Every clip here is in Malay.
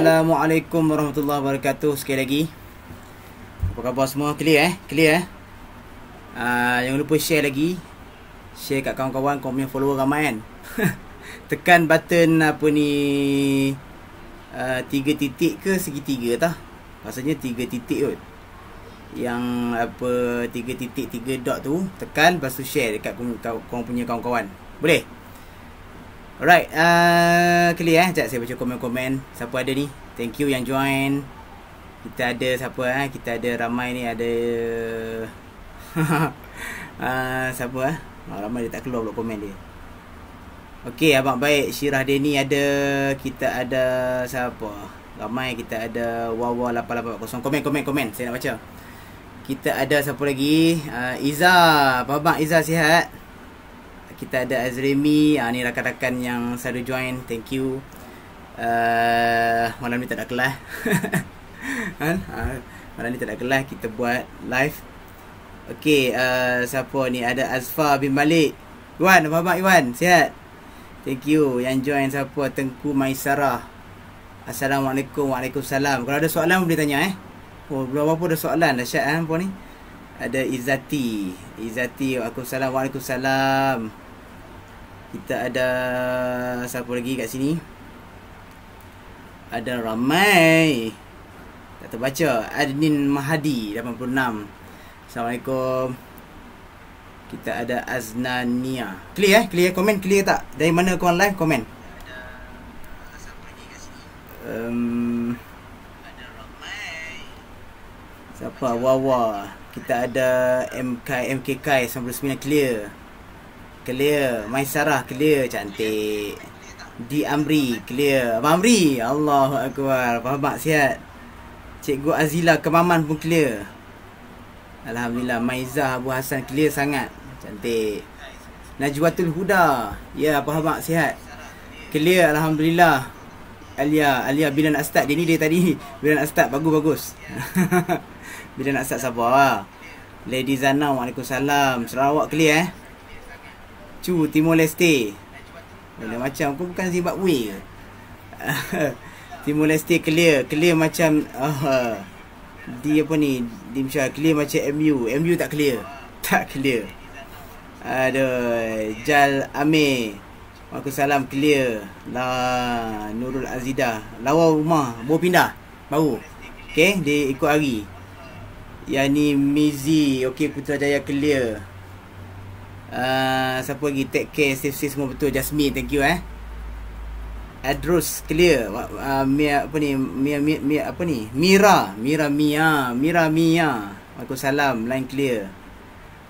Assalamualaikum warahmatullahi wabarakatuh. Sekali lagi, apa khabar semua? Clear Clear jangan lupa share lagi. Share kat kawan-kawan, kau punya follower ramai kan. Tekan button apa ni, 3 titik ke segitiga tah? Rasanya 3 titik kot. Yang apa, 3 titik 3 dot tu tekan, lepas tu share dekat kau punya kawan-kawan. Boleh? Alright, clear sekejap saya baca komen-komen. Siapa ada ni? Thank you yang join. Kita ada siapa kita ada ramai ni, ada siapa ramai dia tak keluar pula komen dia. Okey, abang baik. Syirah Deni ada. Kita ada siapa? Ramai. Kita ada Wawa 8880. Komen. Saya nak baca. Kita ada siapa lagi? Iza. Apa abang Iza sihat? Kita ada Azremi. Ni rakan-rakan yang selalu join. Thank you. Malam ni tak ada kelas. Malam ni tak ada kelas. Kita buat live. Okey, siapa ni? Ada Azfar bin Malik. Iwan, apa abang Iwan? Sihat? Thank you. Yang join siapa? Tengku Maisarah. Assalamualaikum. Waalaikumsalam. Kalau ada soalan boleh tanya Oh, belum apa ada soalan. Dahsyat apa ni? Ada Izzati. Waalaikumsalam. Waalaikumsalam. Kita ada siapa lagi kat sini? Ada ramai. Tak terbaca. Adnin Mahadi 86. Assalamualaikum. Kita ada Aznania. Clear Clear. Komen clear tak? Dari mana korang live? Komen. Ada ramai. Siapa? Wawa. Kita ada MKK 99 clear. Maisarah clear, cantik. Di Amri clear. Abang Amri, Allahu Akbar. Faham tak? Sihat. Cikgu Azila Kemaman pun clear. Alhamdulillah. Maizah Abu Hassan clear sangat, cantik. Najwatul Huda, ya, apa khabar? Sihat. Clear, alhamdulillah. Alia bila nak start? Dia ni dia tadi bila nak start. Bagus. Bila nak start sabar. Lady Zana, waalaikumsalam. Sarawak clear Timor Leste. Boleh macam aku bukan Zimbabwe ke? Timor Leste clear macam di apa ni, di Malaysia clear macam MU tak clear. Aduh, Jal Amir, waalaikumsalam clear lah. Nurul Azidah lawa rumah baru pindah baru. Okey, dia ikut hari. Yani Mizi, okey, Putrajaya clear. Siapa lagi? Take care, safe semua betul. Jasmine, thank you Adrus clear. Mia apa ni? Mia apa ni? Mira Mia. Waalaikumsalam, line clear.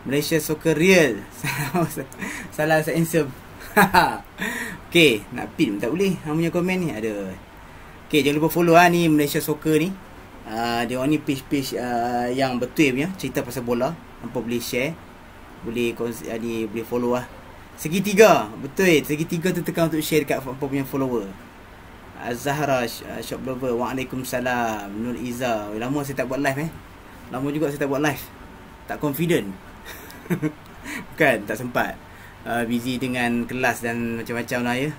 Malaysia Soccer Real. Salah saya handsome. Okey, nak pin tak boleh. Hang punya komen ni ada. Okey, jangan lupa follow ni Malaysia Soccer ni. Dia orang ni page yang betul punya, cerita pasal bola. Hampa boleh share, boleh follow Segitiga, betul. Segitiga tu tekan untuk share dekat apa punya follower. Zahra Shop Lover, waalaikumsalam. Nur Iza, lama saya tak buat live Lama juga saya tak buat live. Tak confident. Bukan, tak sempat. Busy dengan kelas dan macam-macam lah ya.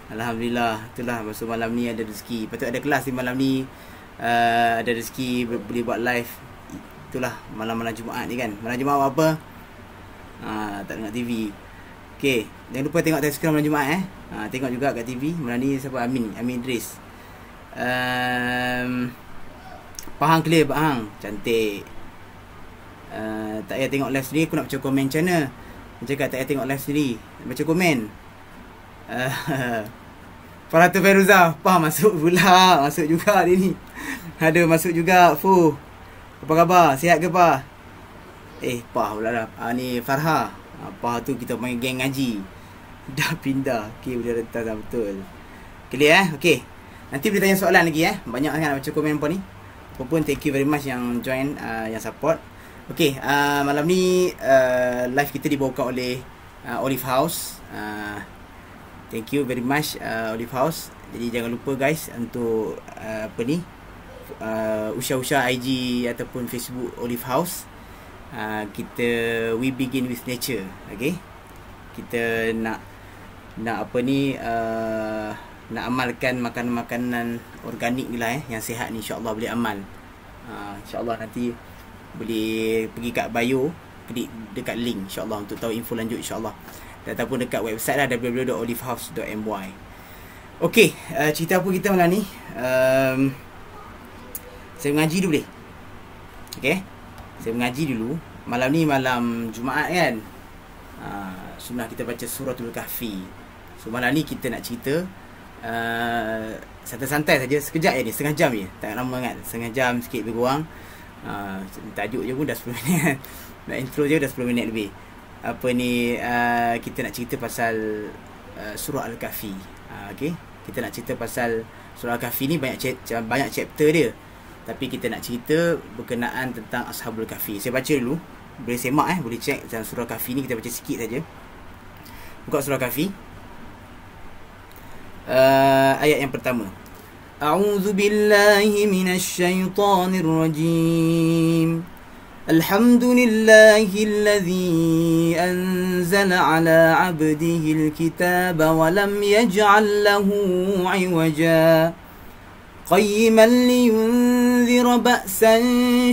Alhamdulillah, itulah masa malam ni ada rezeki. Patut ada kelas di malam ni. Ada rezeki boleh buat live. Itulah malam-malam Jumaat ni kan. Malam Jumaat buat apa? Tak tengok TV. Okey, jangan lupa tengok Tazkirah malam Jumaat tengok juga kat TV. Malam ni siapa? Amin Idris. Pahang clear, Pahang. Cantik. Tak payah tengok live sendiri. Aku nak baca komen macam mana? Dia cakap tak payah tengok live sendiri, baca komen. Faratu Feruza, Pah masuk pula. Masuk juga dia ni. Ada masuk juga. Apa khabar? Sihat ke Pah? Pah pula dah. Ni Farha. Pah tu kita main geng ngaji. Dah pindah. Okey, boleh rentas dah, betul. Clear Okey. Nanti boleh tanya soalan lagi Banyak sangat nak baca komen apa ni. Apapun, thank you very much yang join, yang support. Okey, malam ni live kita dibawakan oleh Olive House. Thank you very much Olive House. Jadi jangan lupa guys untuk apa ni, usah-usah IG ataupun Facebook Olive House. Kita we begin with nature. Okay, kita nak apa ni, nak amalkan makanan-makanan organik ni lah yang sihat ni, insya-Allah boleh amal. InsyaAllah nanti boleh pergi kat bio, klik dekat link insyaAllah untuk tahu info lanjut insyaAllah, ataupun dekat website lah www.olivehouse.my. Okey, cerita apa kita malam ni? Saya mengaji dulu boleh? Okey, saya mengaji dulu. Malam ni malam Jumaat kan, sunnah kita baca suratul Kahfi. So malam ni kita nak cerita santai-santai saja, sekejap je ni, setengah jam je, tak lama sangat, setengah jam sikit lebih kurang. Tajuk je pun dah 10 minit nak intro je dah 10 minit lebih. Apa ni, kita nak cerita pasal surah Al-Kahfi. Okey, kita nak cerita pasal surah Al-Kahfi ni banyak chapter dia, tapi kita nak cerita berkenaan tentang Ashabul Kahfi. Saya baca dulu, boleh semak boleh check dalam surah Kahfi ni, kita baca sikit saja. Buka surah Kahfi. Ayat yang pertama. A'udzu billahi minasy syaithanir rajim. Alhamdulillahilladzi anzala ala 'abdihi alkitaba wa lam yaj'al lahu 'iwaja. قيما لينذر بأسا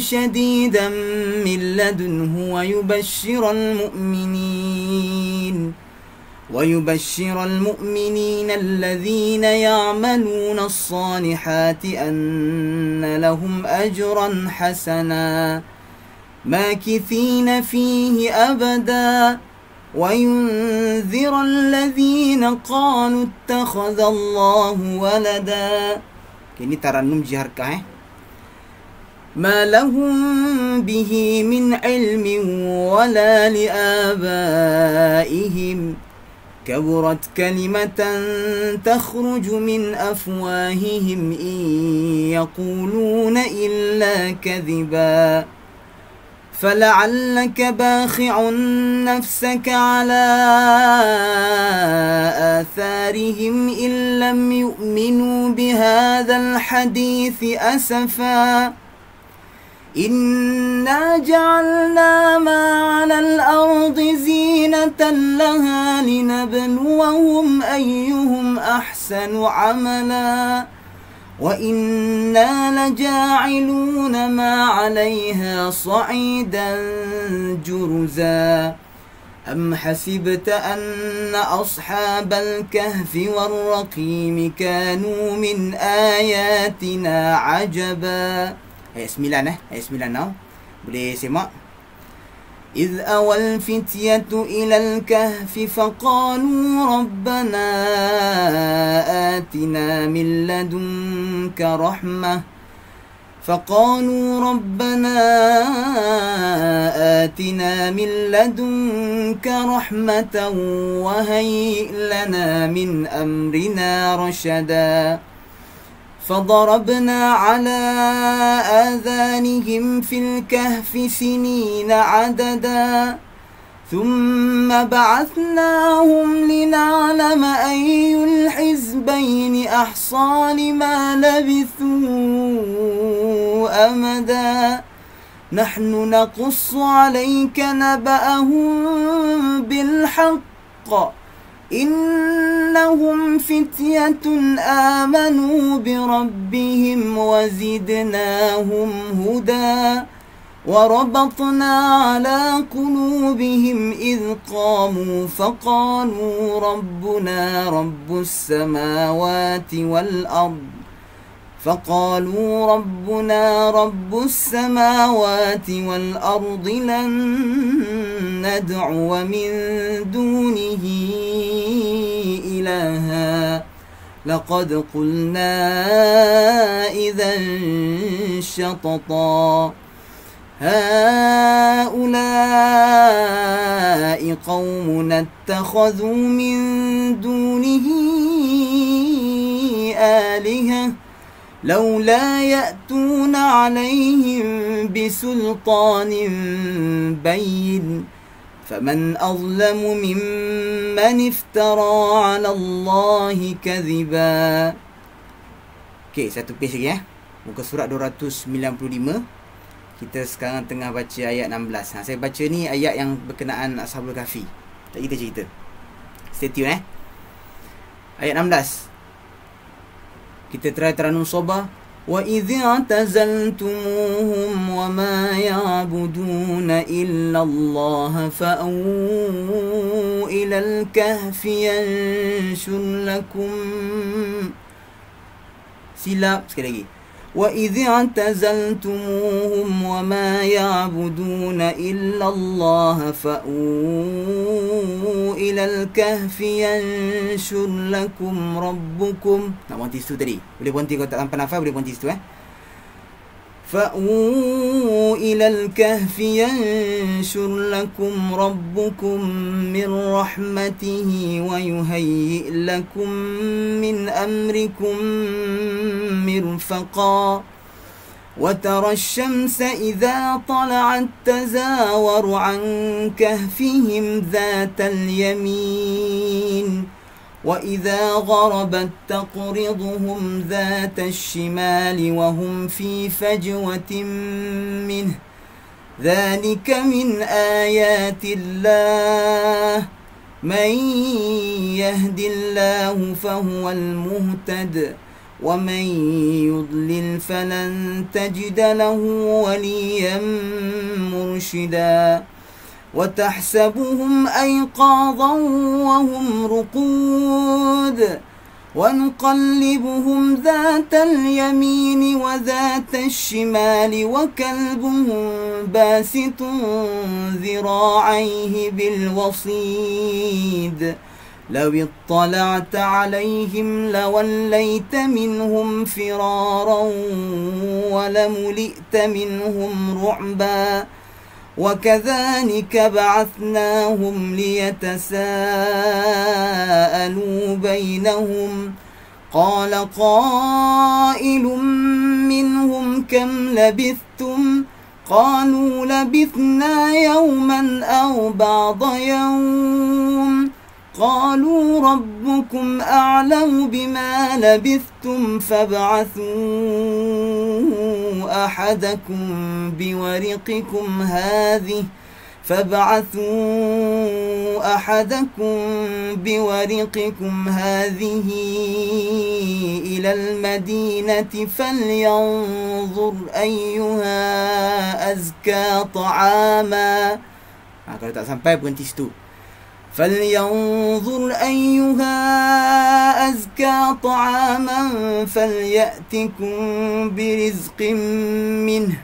شديدا من لدنه ويبشر المؤمنين الذين يعملون الصالحات أن لهم أجرا حسنا ماكثين فيه أبدا وينذر الذين قالوا اتخذ الله ولدا. Ini tarannum jiharkah ما لهم به من علم ولا لآبائهم كبرت كلمة تخرج من أفواههم إن يقولون إلا كذبا فلعلك باخع نفسك على آثارهم إن لم يؤمنوا بهذا الحديث أسفا إنا جعلنا ما على الأرض زينة لها لنبلوهم أيهم أحسن عملا وإنا لجاعلون ما عليها صعيدا جرزا أم حسبت أن أصحاب الكهف والرقيم كانوا من آياتنا عجبا. Ayat 9 ayat 9 now. Boleh semak. إذ أوى الفتية إلى الكهف فقالوا ربنا آتنا من لدنك رحمة وهيئ لنا من أمرنا رشدا فضربنا على آذانهم في الكهف سنين عددا ثم بعثناهم لنعلم أي الحزبين أحصى لما لبثوا أمدا نحن نقص عليك نبأهم بالحق إنهم فتية آمنوا بربهم وزدناهم هدى وربطنا على قلوبهم إذ قاموا فقالوا ربنا رب السماوات والأرض لن ندعو من دونه إلها لقد قلنا إذا شططا هؤلاء قومنا اتخذوا من دونه آلهة لولا يأتون عليهم بسلطان بين فمن أظلم ممن افترى على الله كذبا. Okey, satu page lagi muka surat 295. Kita sekarang tengah baca ayat 16. Saya baca ni ayat yang berkenaan Ashabul Kahfi. Tak kita cerita. Stay tune Ayat 16. Kita try Taranum Sobah. وَإِذِ اعْتَزَلْتُمُوهُمْ وَمَا يَعْبُدُونَ إِلَّا اللَّهَ فَأْوُوا إِلَى الْكَهْفِ يَنشُرْ لَكُمْ. Silap sekali lagi. وَإِذِ اعْتَزَلْتُمُوهُمْ وَمَا يَعْبُدُونَ إِلَّا اللَّهَ فَأْوُوا إِلَى الْكَهْفِ يَنشُرْ لَكُمْ رَبُّكُمْ. Nak berhenti situ tadi. Boleh berhenti kalau tak sampai nafas, boleh berhenti situ فَأْوُوا إِلَى الْكَهْفِ يَنشُرْ لَكُمْ رَبُّكُمْ مِنْ رَحْمَتِهِ وَيُهَيِّئْ لَكُمْ مِنْ أَمْرِكُمْ مِرْفَقًا. وَتَرَى الشَّمْسَ إِذَا طَلَعَتْ تَزَاوَرُ عَنْ كَهْفِهِمْ ذَاتَ الْيَمِينِ وَإِذَا غَرَبَتْ تَقْرِضُهُمْ ذَاتَ الشِّمَالِ وَهُمْ فِي فَجْوَةٍ مِّنْهُ ذَلِكَ مِنْ آيَاتِ اللَّهِ مَنْ يَهْدِ اللَّهُ فَهُوَ الْمُهْتَدِ وَمَنْ يُضْلِلْ فَلَنْ تَجِدَ لَهُ وَلِيًّا مُرْشِدًا. وَتَحْسَبُهُمْ أَيْقَاظًا وَهُمْ رُقُودٌ وَنُقَلِّبُهُمْ ذَاتَ الْيَمِينِ وَذَاتَ الشِّمَالِ وَكَلْبُهُمْ بَاسِطٌ ذِرَاعَيْهِ بِالْوَصِيدِ لَوِ اطَّلَعْتَ عَلَيْهِمْ لَوَلَّيْتَ مِنْهُمْ فِرَارًا وَلَمُلِئْتَ مِنْهُمْ رُعْبًا. وَكَذَلِكَ بَعَثْنَاهُمْ لِيَتَسَاءَلُوا بَيْنَهُمْ قَالَ قَائِلٌ مِّنْهُمْ كَمْ لَبِثْتُمْ قَالُوا لَبِثْنَا يَوْمًا أَوْ بَعْضَ يَوْمٍ قَالُوا رَبُّكُمْ أَعْلَمُ بِمَا لَبِثْتُمْ فَابْعَثُوا أَحَدَكُمْ بِوَرِقِكُمْ هَذِهِ إِلَى الْمَدِينَةِ فَلْيَنظُرْ أَيُّهَا أَزْكَى طَعَامًا. Kalau tak sampai berhenti situ. فَلْيَنظُرْ أَيُّهَا أَزْكَى طَعَامًا فَلْيَأْتِكُمْ بِرِزْقٍ مِّنْهُ.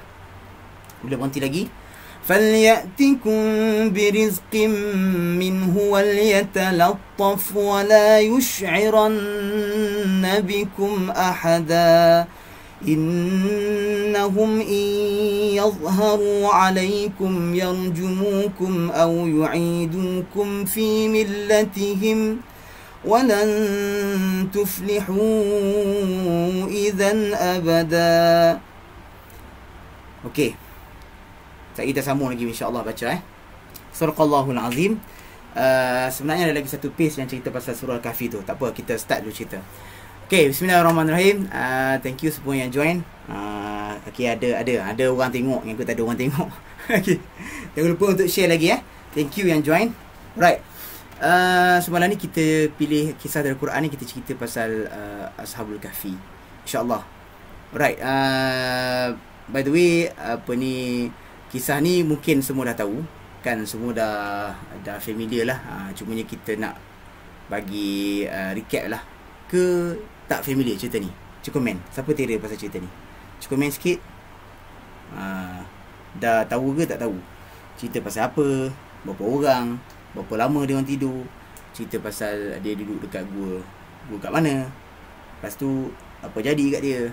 Boleh berhenti lagi. فَلْيَأْتِكُمْ بِرِزْقٍ مِّنْهُ وَلْيَتَلَطَّفْ وَلَا يُشْعِرَنَّ بِكُمْ أَحَدًا إِنَّهُمْ إِنْ يَظْهَرُوا عَلَيْكُمْ يَرْجُمُوكُمْ أَوْ يُعِيدُوكُمْ فِي مِلَّتِهِمْ وَلَنْ تُفْلِحُوا إِذًا أَبَدًا. Okey. Kita sambung lagi insya-Allah baca Suraqallahul Azim. Sebenarnya ada lagi satu piece yang cerita pasal surah Al-Kahfi tu. Tak apa, kita start dulu cerita. Okay, bismillahirrahmanirrahim. Thank you semua yang join. Okay, ada orang tengok yang tak ada orang tengok. Okay, jangan lupa untuk share lagi Thank you yang join. Right. Semalam ni kita pilih kisah dari Quran ni, kita cerita pasal Ashabul Kahfi, insya-Allah. Right. By the way, kisah ni mungkin semua dah tahu kan, semua dah familiar lah. Cumanya kita nak bagi recap lah. Ke tak familiar cerita ni? Cukup komen. Siapa tera pasal cerita ni? Cukup komen sikit. Dah tahu ke tak tahu? Cerita pasal apa? Berapa orang? Berapa lama dia orang tidur? Cerita pasal dia duduk dekat gua kat mana? Lepas tu apa jadi kat dia?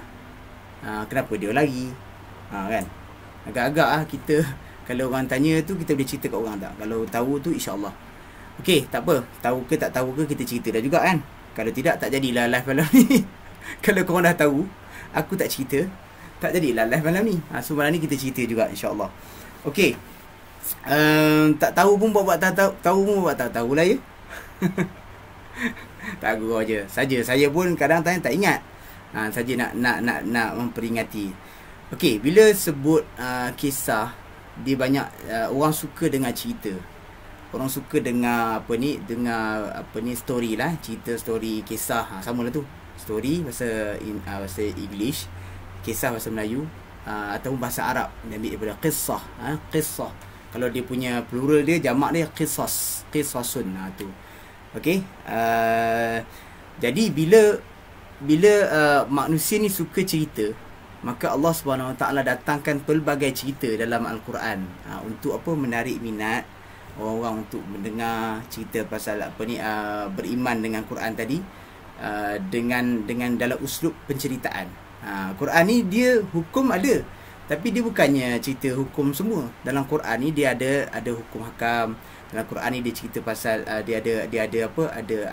Kenapa dia lari? Kan? Agak-agak kita kalau orang tanya tu, kita boleh cerita kat orang tak? Kalau tahu tu insya-Allah. Okey, tak apa. Tahu ke tak tahu ke, kita cerita dah juga kan? Kalau tidak, tak jadilah live malam ni. Kalau korang dah tahu, aku tak cerita, tak jadilah live malam ni. So malam ni kita cerita juga insya-Allah. Okey. Tak tahu pun buat tak tahu pun buat tak tahulah ya. Tak gurau je. Saja saya pun kadang tak ingat. Saja nak memperingati. Okey, bila sebut kisah, dia banyak orang suka dengar cerita. Orang suka dengar dengar story lah, cerita story, kisah, samalah tu. Story bahasa bahasa English, kisah bahasa Melayu, ataupun bahasa Arab dia ambil daripada qissah. Qissah. Kalau dia punya plural dia, jamak dia qisas, qisasun. Tu. Okey. Jadi bila manusia ni suka cerita, maka Allah Subhanahu Wa Taala datangkan pelbagai cerita dalam Al-Quran untuk apa? Menarik minat orang-orang untuk mendengar cerita pasal beriman dengan Quran tadi, dengan dalam uslub penceritaan. Quran ni dia hukum ada, tapi dia bukannya cerita hukum semua. Dalam Quran ni dia ada hukum hakam. Dalam Quran ni dia cerita pasal dia ada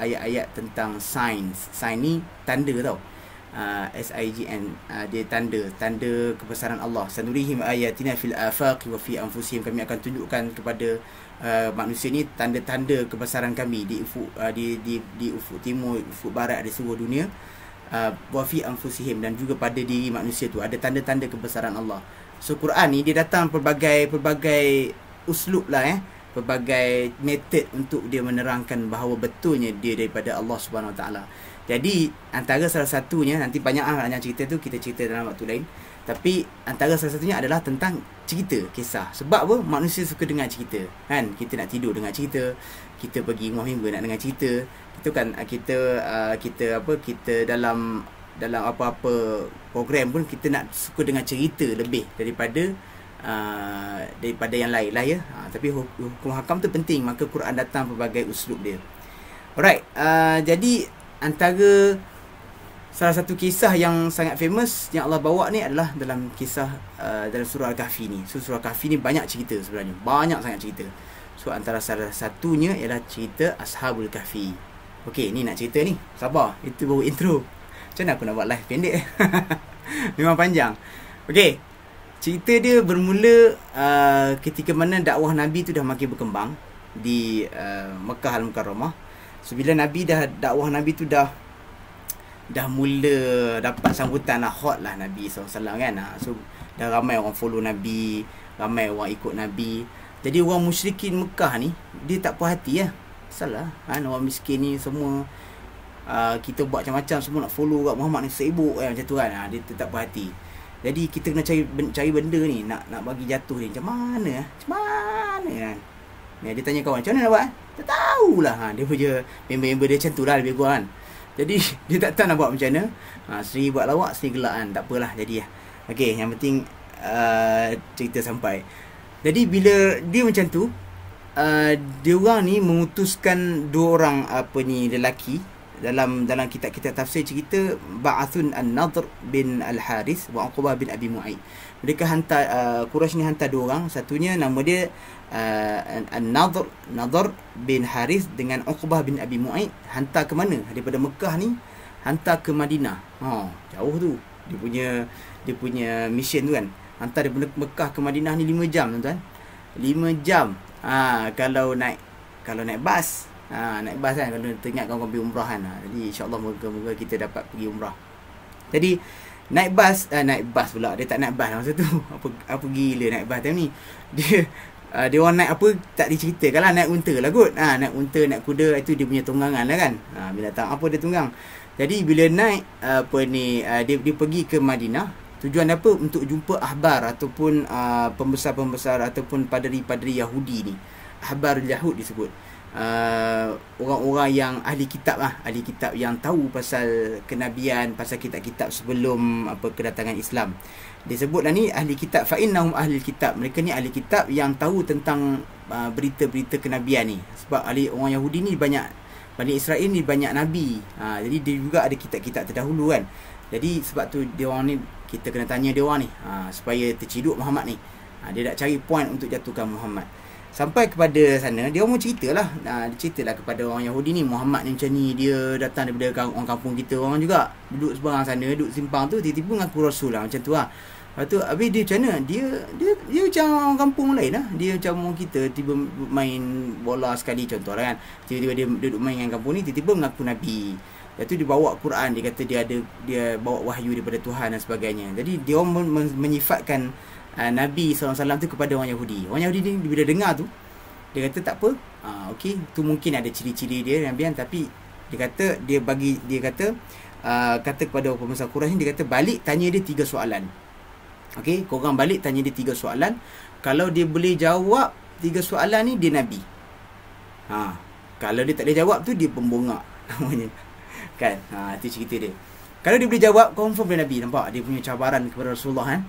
ayat-ayat tentang sains. Sains ni tanda tau. SIGN, dia tanda kebesaran Allah. Sanurihim ayatina fil afaqi wa fi anfusihim, kami akan tunjukkan kepada manusia ni tanda-tanda kebesaran kami di ufuk timur, ufuk barat, di seluruh dunia, wa fi anfusihim, dan juga pada diri manusia tu ada tanda-tanda kebesaran Allah. So Quran ni dia datang pelbagai uslub lah, pelbagai method untuk dia menerangkan bahawa betulnya dia daripada Allah Subhanahu Wa Taala. Jadi antara salah satunya, nanti banyak cerita tu kita cerita dalam waktu lain, tapi antara salah satunya adalah tentang cerita, kisah. Sebab apa? Manusia suka dengar cerita, kan? Kita nak tidur dengar cerita, kita pergi rumah mimba nak dengar cerita. Itu kan kita dalam apa-apa program pun kita nak suka dengar cerita lebih daripada yang lain lah, ya. Tapi hukum hakam tu penting, maka Quran datang pelbagai uslub dia. Alright, jadi antara salah satu kisah yang sangat famous yang Allah bawa ni adalah dalam kisah dalam surah Al-Kahfi ni. So surah Al-Kahfi ni banyak cerita sebenarnya, banyak sangat cerita. So antara salah satunya ialah cerita Ashabul Kahfi. Okey, ni nak cerita ni. Sabar, itu baru intro. Macam mana aku nak buat live pendek? Memang panjang. Okey, cerita dia bermula ketika mana dakwah Nabi tu dah makin berkembang di Mekah Al-Mukarramah. So bila dakwah Nabi tu dah mula dapat sambutan lah, hot lah Nabi SAW kan. So dah ramai orang follow Nabi, ramai orang ikut Nabi. Jadi orang musyrikin Mekah ni dia tak puas hati lah. Salah kan, orang miskin ni semua kita buat macam-macam, semua nak follow kat Muhammad ni, sibuk macam tu kan. Dia tak puas hati. Jadi kita kena cari benda ni nak bagi jatuh ni. Macam mana kan. Dia tanya kawan, macam mana nak buat? Tak tahulah. Dia punya member-member dia macam tu lah lebih kurang kan. Jadi dia tak tahu nak buat macam mana. Sendiri buat lawak, sendiri gelak kan. Tak apalah, jadi lah. Okay, yang penting cerita sampai. Jadi bila dia macam tu, dia orang ni mengutuskan dua orang lelaki dalam kitab-kitab tafsir cerita Ba'athun An-Nadhr bin Al-Haris wa Uqbah bin Abi Mu'aid. Mereka hantar Quraisy ni hantar dua orang, satunya nama dia An-Nadhr bin Haris dengan Uqbah bin Abi Mu'aid, hantar ke mana? Daripada Mekah ni hantar ke Madinah. Jauh tu. Dia punya mission tu kan. Hantar daripada Mekah ke Madinah ni 5 jam tuan-tuan. 5 jam. Kalau naik bas. Naik bas kan, kalau teringat kawan-kawan pergi umrah kan. Jadi insya-Allah moga-moga kita dapat pergi umrah. Jadi naik bas pula. Dia tak naik bas masa tu. Apa gila naik bas time ni. Dia orang naik apa tak diceritakan lah. Naik unta lah kot. Naik unta, naik kuda, itu dia punya tunggangan lah kan. Binatang apa dia tunggang. Jadi bila naik dia pergi ke Madinah. Tujuan apa? Untuk jumpa ahbar ataupun pembesar-pembesar ataupun padri-padri Yahudi ni. Ahbar Yahud disebut. Orang-orang yang ahli kitab yang tahu pasal kenabian, pasal kitab-kitab sebelum kedatangan Islam. Disebutlah ni ahli kitab, fa innahum ahli kitab. Mereka ni ahli kitab yang tahu tentang berita-berita kenabian ni. Sebab orang Yahudi ni banyak, Bani Israel ni banyak nabi. Jadi dia juga ada kitab-kitab terdahulu kan. Jadi sebab tu dia orang ni, kita kena tanya dia orang ni supaya terciduk Muhammad ni. Dia nak cari point untuk jatuhkan Muhammad. Sampai kepada sana, dia orang ceritalah. Dia ceritalah kepada orang Yahudi ni, Muhammad ni macam ni, dia datang daripada orang kampung kita. Orang juga duduk seberang sana, duduk simpang tu, tiba-tiba mengaku Rasul lah, macam tu lah. Lepas tu, habis dia macam mana? Dia macam orang kampung lain lah. Dia macam orang kita, tiba main bola sekali contoh lah kan. Tiba-tiba dia duduk main dengan kampung ni, tiba-tiba mengaku Nabi. Lepas tu dia bawa Quran, dia kata dia bawa wahyu daripada Tuhan dan sebagainya. Jadi dia orang menyifatkan Nabi SAW tu kepada orang Yahudi. Orang Yahudi ni bila dengar tu, dia kata tak apa, okey, tu mungkin ada ciri-ciri dia Nabian, tapi dia kata kata kepada pembesar Quraisy, dia kata balik tanya dia 3 soalan. Okey, korang balik tanya dia 3 soalan. Kalau dia boleh jawab 3 soalan ni, dia Nabi. Kalau dia tak boleh jawab tu, dia pembongak namanya. Kan? Itu cerita dia. Kalau dia boleh jawab, confirm dia Nabi. Nampak? Dia punya cabaran kepada Rasulullah kan.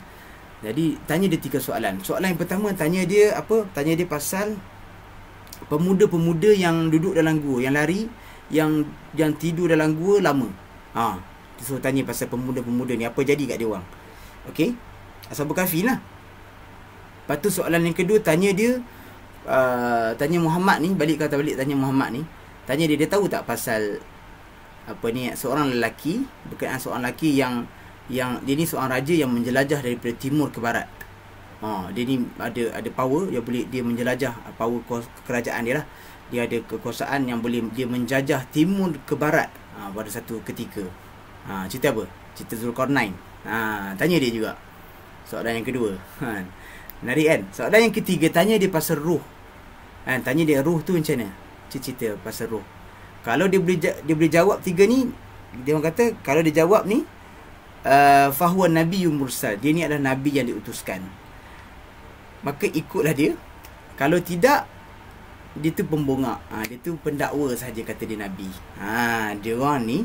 Jadi tanya dia 3 soalan. Soalan yang pertama, tanya dia apa? Tanya dia pasal pemuda-pemuda yang duduk dalam gua, yang lari, yang tidur dalam gua lama. Dia suruh tanya pasal pemuda-pemuda ni, apa jadi kat dia orang. Okey? Ashabul Kahfi lah. Lepas tu soalan yang kedua, tanya dia tanya Muhammad ni, balik tanya Muhammad ni. Tanya dia tahu tak pasal apa ni, seorang lelaki, berkenaan seorang lelaki yang dia ni seorang raja yang menjelajah daripada timur ke barat. Dia ni ada power yang boleh dia menjelajah, power kerajaan dia lah. Dia ada kekuasaan yang boleh dia menjajah timur ke barat pada satu ketika. Cerita apa? Cerita Zulkarnain. Tanya dia juga. Soalan yang kedua. Menarik kan? Soalan yang ketiga, tanya dia pasal ruh. Tanya dia ruh tu macam mana? Cerita pasal ruh. Kalau dia boleh jawab 3 ni, dia orang kata kalau dia jawab ni, fahuwa nabiyyun mursal, dia ni adalah nabi yang diutuskan, maka ikutlah dia. Kalau tidak, dia tu pembongak, dia tu pendakwa saja, kata dia nabi. Dia orang ni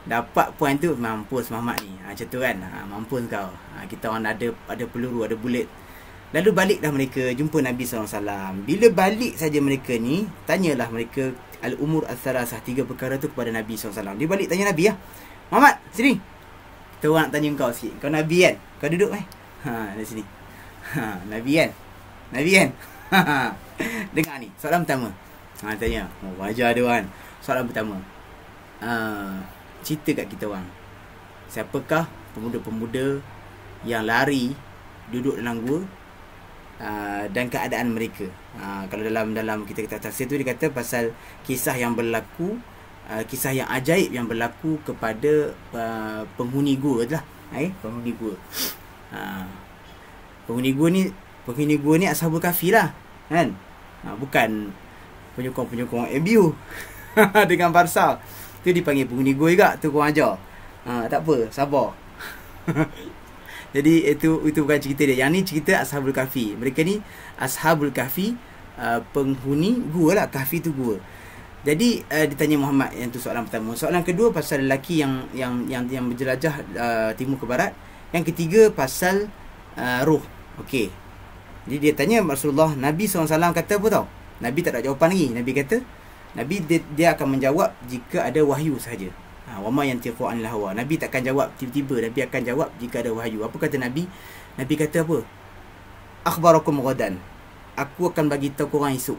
dapat poin tu, mampus Muhammad ni. Macam tu kan, mampus kau. Kita orang ada peluru, ada bullet. Lalu baliklah mereka jumpa Nabi SAW. Bila balik saja mereka ni, tanyalah mereka al-umur al-thalasah, 3 perkara tu kepada Nabi SAW. Dia balik tanya Nabi lah, Muhammad, sini, kita orang nak tanya kau sikit. Kau Nabi kan? Kau duduk dari sini. Nabi kan? Dengar ni, soalan pertama. Tanya, wajar dia kan. Soalan pertama, cerita kat kita orang, siapakah pemuda-pemuda yang lari duduk dalam gua, dan keadaan mereka. Kalau dalam kita tafsir tu, dia kata pasal kisah yang berlaku, kisah yang ajaib yang berlaku kepada penghuni gua lah. Penghuni gua. Penghuni gua ni Ashabul Kahfi lah, kan? Bukan penyokong MU dengan Barca. Tu dipanggil penghuni gua juga, tu korang ajar. Tak apa, sabar. Jadi itu bukan cerita dia. Yang ni cerita Ashabul Kahfi. Mereka ni Ashabul Kahfi, penghuni gua lah. Kahfi tu gua. Jadi ditanya Muhammad, yang tu soalan pertama. Soalan kedua pasal lelaki yang berjelajah timur ke barat. Yang ketiga pasal ruh. Okey. Jadi dia tanya Rasulullah, Nabi SAW kata apa tau? Nabi tak ada jawapan lagi. Nabi kata, dia akan menjawab jika ada wahyu sahaja. Wa ma yantiqu anil hawa. Nabi takkan jawab tiba-tiba. Nabi akan jawab jika ada wahyu. Apa kata Nabi? Nabi kata apa? Akhbarakum ghadan. Aku akan bagi tahu korang esok.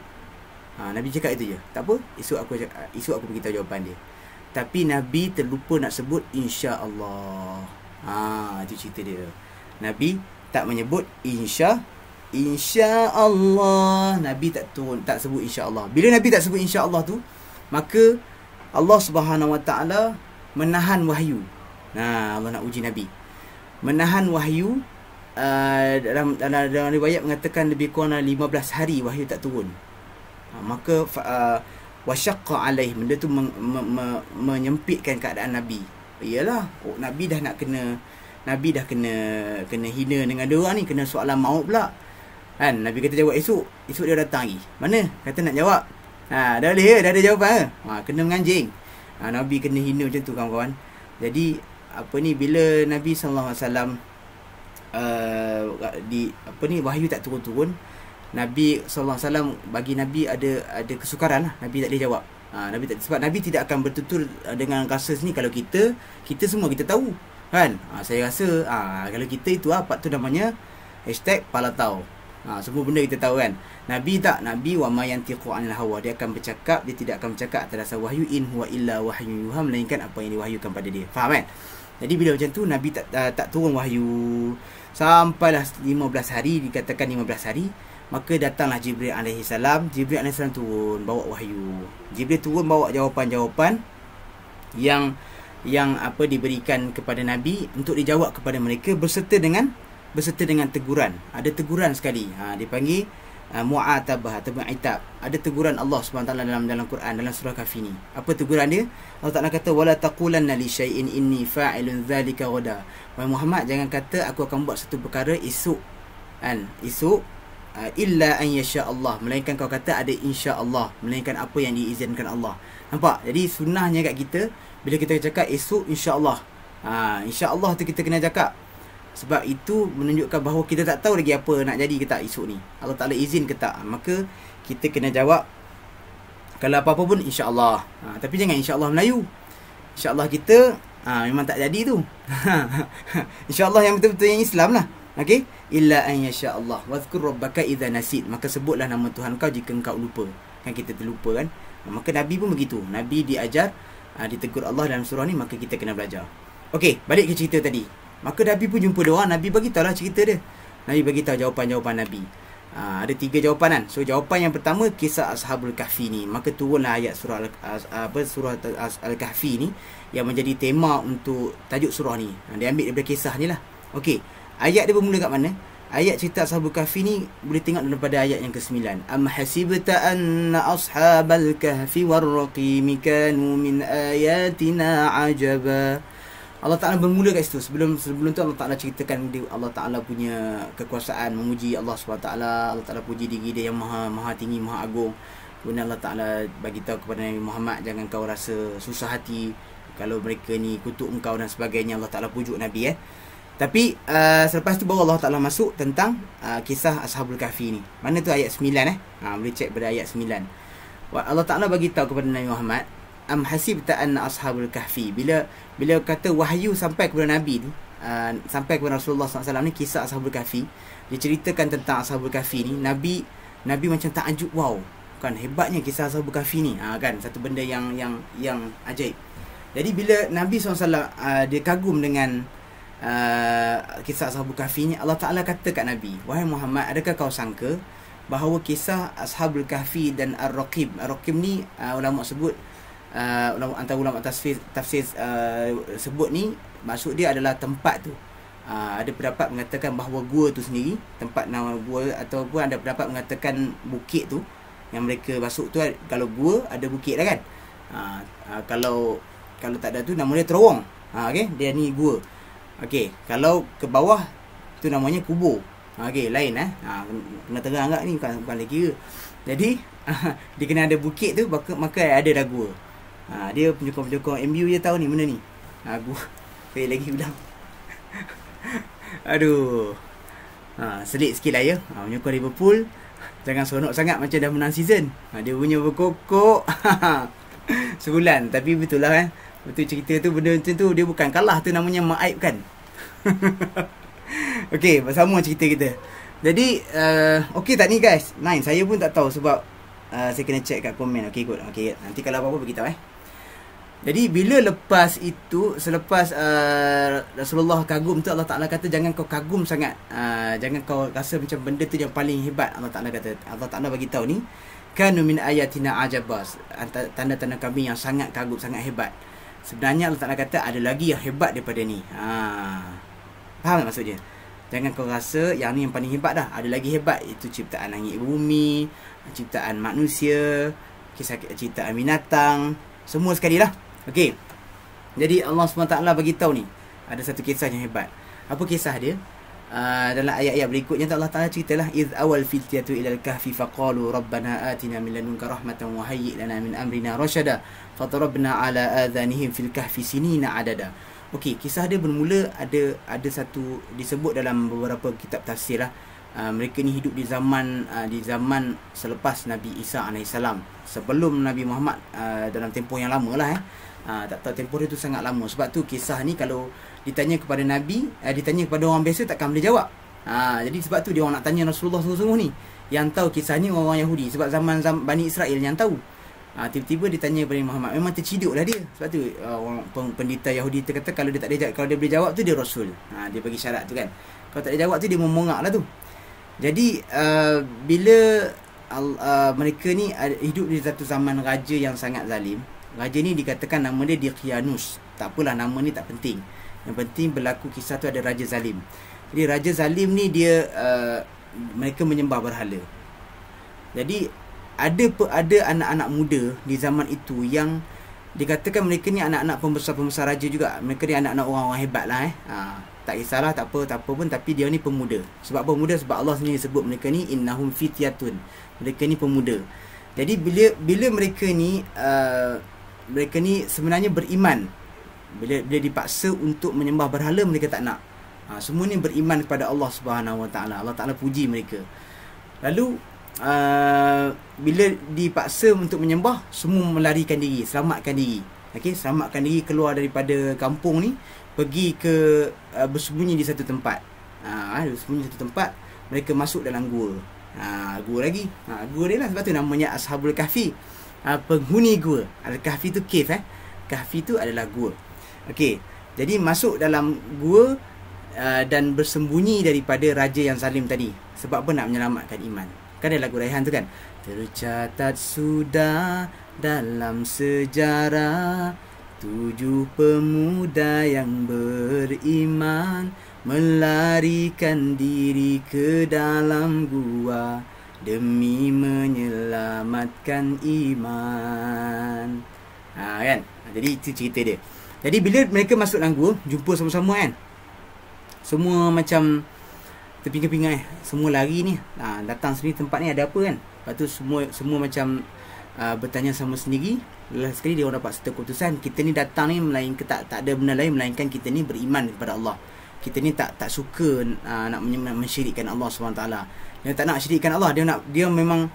Nabi cakap itu je. Tak apa, esok aku bagi tahu jawapan dia. Tapi Nabi terlupa nak sebut insya-Allah. Itu cerita dia. Nabi tak menyebut insya-Allah. Nabi tak sebut insya-Allah. Bila Nabi tak sebut insya-Allah tu, maka Allah Subhanahu Wa Taala menahan wahyu. Allah nak uji Nabi. Menahan wahyu, dalam riwayat mengatakan lebih kurang 15 hari wahyu tak turun. Maka wasyaqqa alaih, benda tu menyempitkan keadaan Nabi. Iyalah, Nabi dah kena hina dengan dia orang ni, kena soalan maut pula. Kan Nabi kata jawab esok dia datang lagi. Mana? Kata nak jawab. Dah ada jawapan. Kena menganjing. Nabi kena hina macam tu kawan-kawan. Jadi bila Nabi SAW wahyu tak turun-turun, Nabi SAW, bagi Nabi ada kesukaran lah. Nabi tak boleh jawab. Sebab Nabi tidak akan bertutur dengan rasa sini. Kalau kita semua kita tahu kan. Saya rasa kalau kita itu tu namanya #palatau. Semua benda kita tahu kan. Nabi tak. Nabi wa ma yantiqu anil hawa. Dia akan bercakap, dia tidak akan bercakap atas dasar wahyu. In huwa illa wahyu yuha, melainkan apa yang diwahyukan pada dia. Faham kan? Jadi bila macam tu, Nabi tak turun wahyu sampailah 15 hari, dikatakan 15 hari. Maka datanglah Jibril AS. Jibril AS turun bawa wahyu. Jibril turun bawa jawapan-jawapan yang diberikan kepada Nabi untuk dijawab kepada mereka, berserta dengan teguran. Ada teguran sekali. Dipanggil mu'atabah ataupun itab. Ada teguran Allah SWT dalam Quran, dalam surah Kahfi ni. Apa teguran dia? Allah Ta'ala kata, wala taqulanna li syai'in inni fa'ilun dzalika ghada. Wahai Muhammad, jangan kata aku akan buat satu perkara esok, kan? Esok, illa an yasha Allah, melainkan kau kata ada insya Allah, melainkan apa yang diizinkan Allah. Nampak? Jadi sunnahnya kat kita, bila kita cakap esok insya Allah, insya Allah tu kita kena cakap. Sebab itu menunjukkan bahawa kita tak tahu lagi apa nak jadi ke tak esok ni. Allah Ta'ala izin ke tak. Maka kita kena jawab, kalau apa-apa pun insya-Allah. Tapi jangan insya-Allah Melayu. Insya-Allah kita memang tak jadi tu. Insya-Allah yang betul-betul yang Islam lah. Okey? Illa an yasha Allah. Wadhkur rabbaka idza nasit. Maka sebutlah nama Tuhan kau jika engkau lupa. Kan kita terlupa kan? Maka Nabi pun begitu. Nabi diajar, ditegur Allah dalam surah ni, maka kita kena belajar. Okey, balik ke cerita tadi. Maka Nabi pun jumpa dia orang, Nabi bagi tahulah cerita dia. Nabi bagi tahu jawapan-jawapan Nabi. Ada 3 jawapan kan. So jawapan yang pertama, kisah Ashabul Kahfi ni. Maka turunlah ayat surah Al-Kahfi ni yang menjadi tema untuk tajuk surah ni. Dia ambil daripada kisah ni lah. Okey, ayat dia bermula kat mana? Ayat cerita Ashabul Kahfi ni boleh tengok daripada ayat yang ke-9. Am hasibta anna ashabal kahfi warraqim kanu min ayatina ajaba. Allah Ta'ala bermula kat situ. Sebelum tu Allah Ta'ala ceritakan Allah Ta'ala punya kekuasaan, memuji Allah SWT. Allah Ta'ala puji diri dia yang maha tinggi, maha agung. Kemudian Allah Ta'ala bagi tahu kepada Nabi Muhammad, jangan kau rasa susah hati kalau mereka ni kutuk engkau dan sebagainya. Allah Ta'ala pujuk Nabi Tapi selepas tu baru Allah Ta'ala masuk tentang kisah Ashabul Kahfi ni. Mana tu ayat 9 boleh cek pada ayat 9. Allah Ta'ala bagi tahu kepada Nabi Muhammad, am hasibta anna ashabul kahfi. Bila kata wahyu sampai kepada Nabi ni, sampai kepada Rasulullah SAW ni, kisah Ashabul Kahfi, dia ceritakan tentang Ashabul Kahfi ni, Nabi macam takjub, wow, kan hebatnya kisah Ashabul Kahfi ni, kan satu benda yang ajaib. Jadi bila Nabi SAW dia kagum dengan kisah Ashabul Kahfi ni, Allah Ta'ala kata kat Nabi, wahai Muhammad, adakah kau sangka bahawa kisah Ashabul Kahfi dan Ar-Raqib ni, ulama sebut, antara ulama tafsir sebut ni, maksud dia adalah tempat tu. Ada pendapat mengatakan bahawa gua tu sendiri, tempat nama gua, ataupun ada pendapat mengatakan bukit tu yang mereka masuk tu, kalau gua ada bukit lah kan. Kalau tak ada tu nama dia terowong. Okey, dia ni gua. Okey, kalau ke bawah tu namanya kubur. Okey, lain kena terang agak ni, bukan lagi kira. Jadi dia kena ada bukit tu, maka ada dah gua. Dia penyokong MU je tahu ni benda ni. Gua saya lagi bilang. Aduh. Selit sikit lah ya. Penyokong Liverpool jangan seronok sangat macam dah menang season. Dia punya berkokok sebulan. Tapi betul lah kan. Betul cerita tu, benda macam tu dia bukan kalah, tu namanya mengaibkan. Okey, bersama cerita kita. Jadi okey tak ni guys? Nine, saya pun tak tahu sebab saya kena check kat komen. Okey kot. Okey, nanti kalau apa-apa beritahu Jadi bila lepas itu, selepas Rasulullah kagum tu, Allah Ta'ala kata jangan kau kagum sangat, jangan kau rasa macam benda tu yang paling hebat. Allah Ta'ala bagi tahu ni, kanu min ayatina ajabas, tanda-tanda kami yang sangat kagum, sangat hebat. Sebenarnya Allah Ta'ala kata ada lagi yang hebat daripada ni. Faham tak maksud dia? Jangan kau rasa yang ni yang paling hebat dah. Ada lagi hebat, itu ciptaan langit bumi, ciptaan manusia, kisah ciptaan binatang, semua sekali lah. Okey. Jadi Allah SWT bagi tahu ni, ada satu kisah yang hebat. Apa kisah dia? Dalam ayat-ayat berikutnya Allah Ta'ala ceritalah, iz awal fityatu ilal kahfi faqalu rabbana atina min ladunka rahmatan wa hayyi' lana min amrina rashada fatarabna ala adhanihim fil kahfi sinina adada. Okey, kisah dia bermula, ada satu disebut dalam beberapa kitab tafsir lah. Mereka ni hidup di zaman selepas Nabi Isa AS, sebelum Nabi Muhammad, dalam tempoh yang lama lah tak tahu tempoh dia tu sangat lama. Sebab tu kisah ni kalau ditanya kepada Nabi, ditanya kepada orang biasa takkan boleh jawab. Jadi sebab tu dia orang nak tanya Rasulullah sungguh-sungguh ni. Yang tahu kisah ni orang Yahudi, sebab zaman Bani Israel yang tahu. Tiba-tiba ditanya kepada Muhammad, memang terciduk lah dia. Sebab tu orang pendeta Yahudi tu kata kalau dia tak ada, kalau dia boleh jawab tu dia Rasul. Dia bagi syarat tu kan. Kalau tak ada jawab tu dia memongak lah tu. Jadi bila mereka ni hidup di satu zaman raja yang sangat zalim. Raja ni dikatakan nama dia Diqyanus. Tak apalah, nama ni tak penting. Yang penting berlaku kisah tu ada raja zalim. Jadi raja zalim ni dia mereka menyembah berhala. Jadi ada anak-anak muda di zaman itu yang dikatakan mereka ni anak-anak pembesar-pembesar raja juga. Mereka ni anak-anak orang-orang hebat lah tak kisahlah, tak apa pun, tapi dia ni pemuda. Sebab apa pemuda? Sebab Allah sendiri sebut mereka ni innahum fityatun. Mereka ni pemuda. Jadi bila mereka ni sebenarnya beriman. Bila dipaksa untuk menyembah berhala, mereka tak nak. Semua ni beriman kepada Allah Subhanahu Wa Taala. Allah Taala puji mereka. Lalu bila dipaksa untuk menyembah, semua melarikan diri, selamatkan diri. Okey, selamatkan diri keluar daripada kampung ni, pergi ke bersembunyi di satu tempat. Bersembunyi di satu tempat, mereka masuk dalam gua. Gua lagi. Gua dia lah, sebab tu namanya Ashabul Kahfi. Penghuni gua. Al-Kahfi tu cave Kahfi tu adalah gua. Okey. Jadi masuk dalam gua dan bersembunyi daripada raja yang zalim tadi. Sebab apa? Nak menyelamatkan iman. Kan ada lagu Raihan tu kan. Tercatat sudah dalam sejarah 7 pemuda yang beriman melarikan diri ke dalam gua demi menyelamatkan iman. Kan? Jadi itu cerita dia. Jadi bila mereka masuk dalam gua, jumpa sama-sama kan. Semua macam terpinga-pinga semua lari ni. Datang sini tempat ni ada apa kan. Lepas tu semua macam bertanya sama sendiri. Lepas sekali dia orang dapat satu keputusan, kita ni datang ni melainkan tak ada benda lain melainkan kita ni beriman kepada Allah. Kita ni tak suka nak mensyirikkan Allah SWT. Dia tak nak syirikkan Allah. Dia memang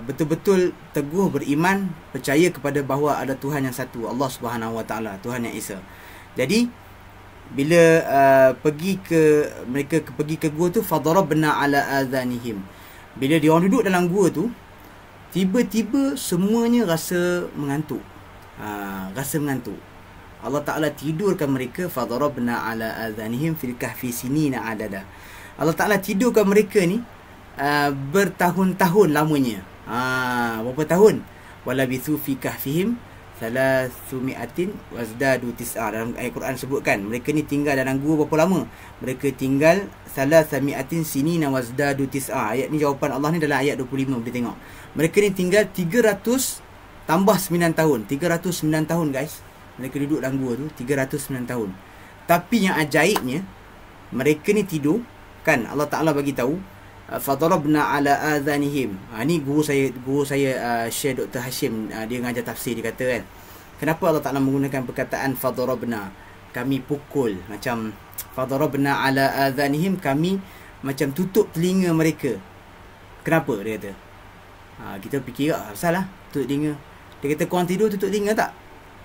betul-betul teguh beriman, percaya kepada bahawa ada Tuhan yang satu, Allah Subhanahu Wa Taala, Tuhan yang Esa. Jadi bila mereka pergi ke gua tu, fadarabna ala adhanihim. Bila dia orang duduk dalam gua tu, tiba-tiba semuanya rasa mengantuk. Allah Ta'ala tidurkan mereka. Fadarabna ala adhanihim fil kahfi sinina adada. Allah Ta'ala tidurkan mereka ni bertahun-tahun lamanya. Berapa tahun? Walabithu fi kahfihim 300 wazdadu tis'a. Dalam ayat Quran sebutkan mereka ni tinggal dalam gua berapa lama? Mereka tinggal 300 sinina wazdadu tis'a. Ayat ni jawapan Allah ni dalam ayat 25. Boleh tengok. Mereka ni tinggal 300 tambah 9 tahun. 309 tahun guys. Mereka duduk dalam gua tu 309 tahun. Tapi yang ajaibnya, mereka ni tidur kan. Allah Ta'ala bagi tahu fadarabna ala adhanihim. Ni guru saya Syekh Dr. Hashim, dia mengajar tafsir. Dia kata kan, kenapa Allah Ta'ala menggunakan perkataan fadarabna, kami pukul. Macam fadarabna ala adhanihim, kami macam tutup telinga mereka. Kenapa? Dia kata kita fikir salah tutup telinga. Dia kata korang tidur tutup telinga tak?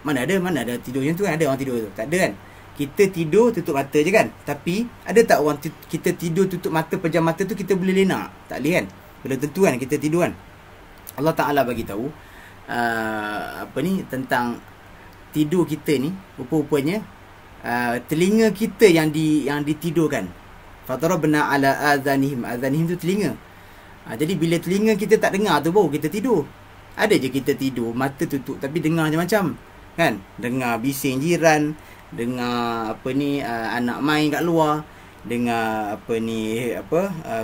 Mana ada tidur macam tu kan? Ada orang tidur tu? Tak ada kan? Kita tidur tutup mata je kan. Tapi ada tak orang kita tidur tutup mata, pejam mata tu kita boleh lenak? Tak boleh kan? Belum tentu kan kita tidur kan. Allah Ta'ala bagi tahu tentang tidur kita ni, rupa-rupanya telinga kita yang ditidurkan. Fadarabna ala adhanihim. Adhanihim tu telinga. Jadi bila telinga kita tak dengar tu baru kita tidur. Ada je kita tidur mata tutup tapi dengar macam-macam kan. Dengar bising jiran, dengar anak main kat luar, dengar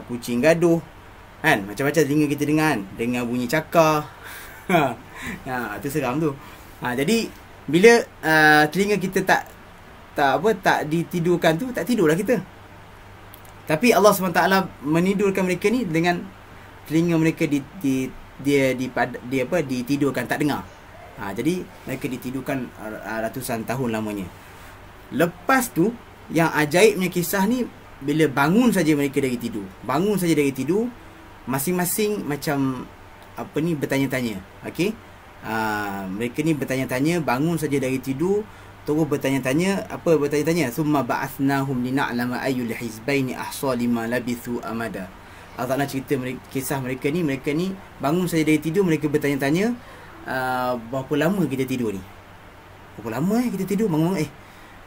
kucing gaduh kan, macam-macam telinga kita dengar kan. Dengar bunyi cakar. Tu seram tu. Jadi bila telinga kita tak ditidurkan tu, tak tidurlah kita. Tapi Allah SWT menidurkan mereka ni dengan telinga mereka ditidurkan, tak dengar. Jadi mereka ditidurkan ratusan tahun lamanya. Lepas tu yang ajaibnya kisah ni, bila bangun saja mereka dari tidur, masing-masing macam bertanya-tanya. Okey, mereka ni bertanya-tanya, bangun saja dari tidur, terus bertanya-tanya. Apa bertanya-tanya? Summa ba'athnahum lina'lama ayyul hizbaini ahsa lima labithu amada. Allah Ta'ala cerita kisah mereka ni bangun saja dari tidur, mereka bertanya-tanya, berapa lama kita tidur ni? Berapa lama kita tidur? Bangun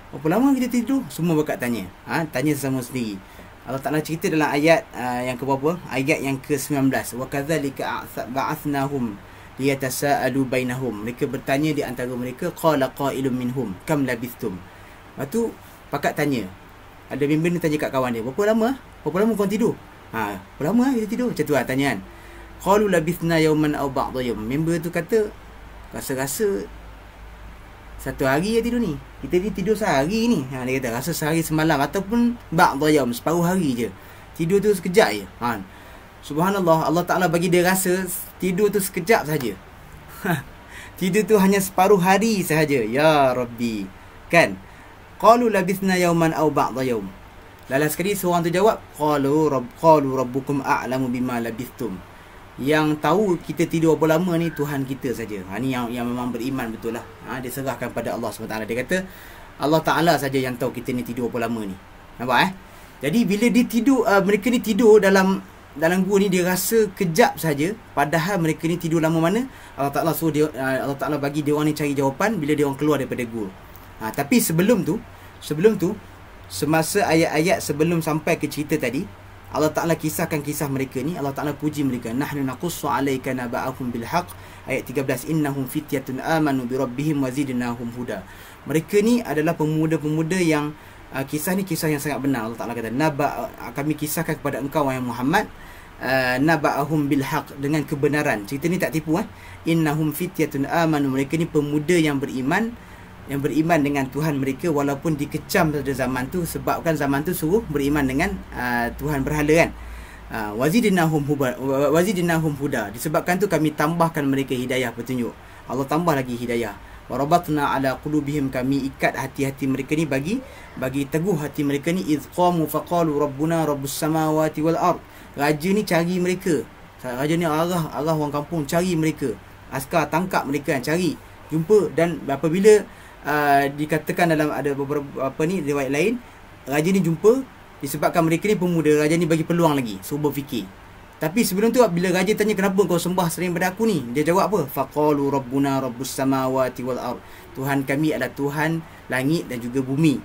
berapa lama kita tidur? Semua berkat tanya. Tanya sesama sendiri. Allah Ta'ala cerita dalam ayat yang ke berapa? Ayat yang ke-19. Wa kadzalika ba'athnahum liyatasaalu bainahum. Mereka bertanya di antara mereka, qala qailun minhum kam labithtum. Lepas tu pakat tanya. Ada member ni tanya kat kawan dia, berapa lama kau tidur? Berapa lama kita tidur? Macam tu lah tanya kan. Qalu labithna yawman aw ba'da yawm. Member tu kata, rasa-rasa satu hari je tidur ni. Kita ni tidur sehari ni. Dia kata rasa sehari semalam ataupun ba'da yawm, separuh hari je. Tidur tu sekejap je. Subhanallah, Allah Ta'ala bagi dia rasa tidur tu sekejap saja. Tidur tu hanya separuh hari sahaja. Ya Rabbi. Kan? Qalu labithna yawman aw ba'da yawm. Lalas sekali seorang tu jawab, qalu rabbukum a'lamu bima labithtum. Yang tahu kita tidur berapa lama ni Tuhan kita saja. Ni yang memang beriman betul lah. Dia serahkan pada Allah SWT. Dia kata Allah Ta'ala saja yang tahu kita ni tidur berapa lama ni. Nampak Jadi bila dia tidur, mereka ni tidur dalam gua ni, dia rasa kejap saja. Padahal mereka ni tidur lama mana? Allah Ta'ala suruh dia, Allah Ta'ala bagi dia orang ni cari jawapan bila dia orang keluar daripada gua. Tapi sebelum tu semasa ayat-ayat sebelum sampai ke cerita tadi, Allah Ta'ala kisahkan kisah mereka ni. Allah Ta'ala puji mereka. Nahnu naqussu alayka naba'ahum bil haqq. Ayat 13, innahum fityatun amanu bi rabbihim wa zidnahum huda. Mereka ni adalah pemuda-pemuda yang kisah ni kisah yang sangat benar. Allah Ta'ala kata, kami kisahkan kepada engkau wahai Muhammad, naba'ahum bil haqq, dengan kebenaran. Cerita ni tak tipu Innahum fityatun amanu. Mereka ni pemuda yang beriman dengan Tuhan mereka walaupun dikecam pada zaman tu, sebabkan zaman tu suruh beriman dengan Tuhan berhala kan. Wazidnahum huda. Disebabkan tu kami tambahkan mereka hidayah, petunjuk. Allah tambah lagi hidayah. Warabatna ala qulubihim, kami ikat hati-hati mereka ni, bagi teguh hati mereka ni. Idh qamu faqalu rabbuna rabbus samawati wal ard. Raja ni cari mereka. Raja ni arah orang kampung cari mereka. Askar tangkap mereka, cari, jumpa. Dan apabila dikatakan dalam ada beberapa riwayat lain, raja ni jumpa, disebabkan mereka ni pemuda, raja ni bagi peluang lagi, suruh berfikir. Tapi sebelum tu bila raja tanya kenapa kau sembah selain pada aku ni, dia jawab apa? Faqalu rabbuna rabbus samawati wal ard. Tuhan kami adalah Tuhan langit dan juga bumi.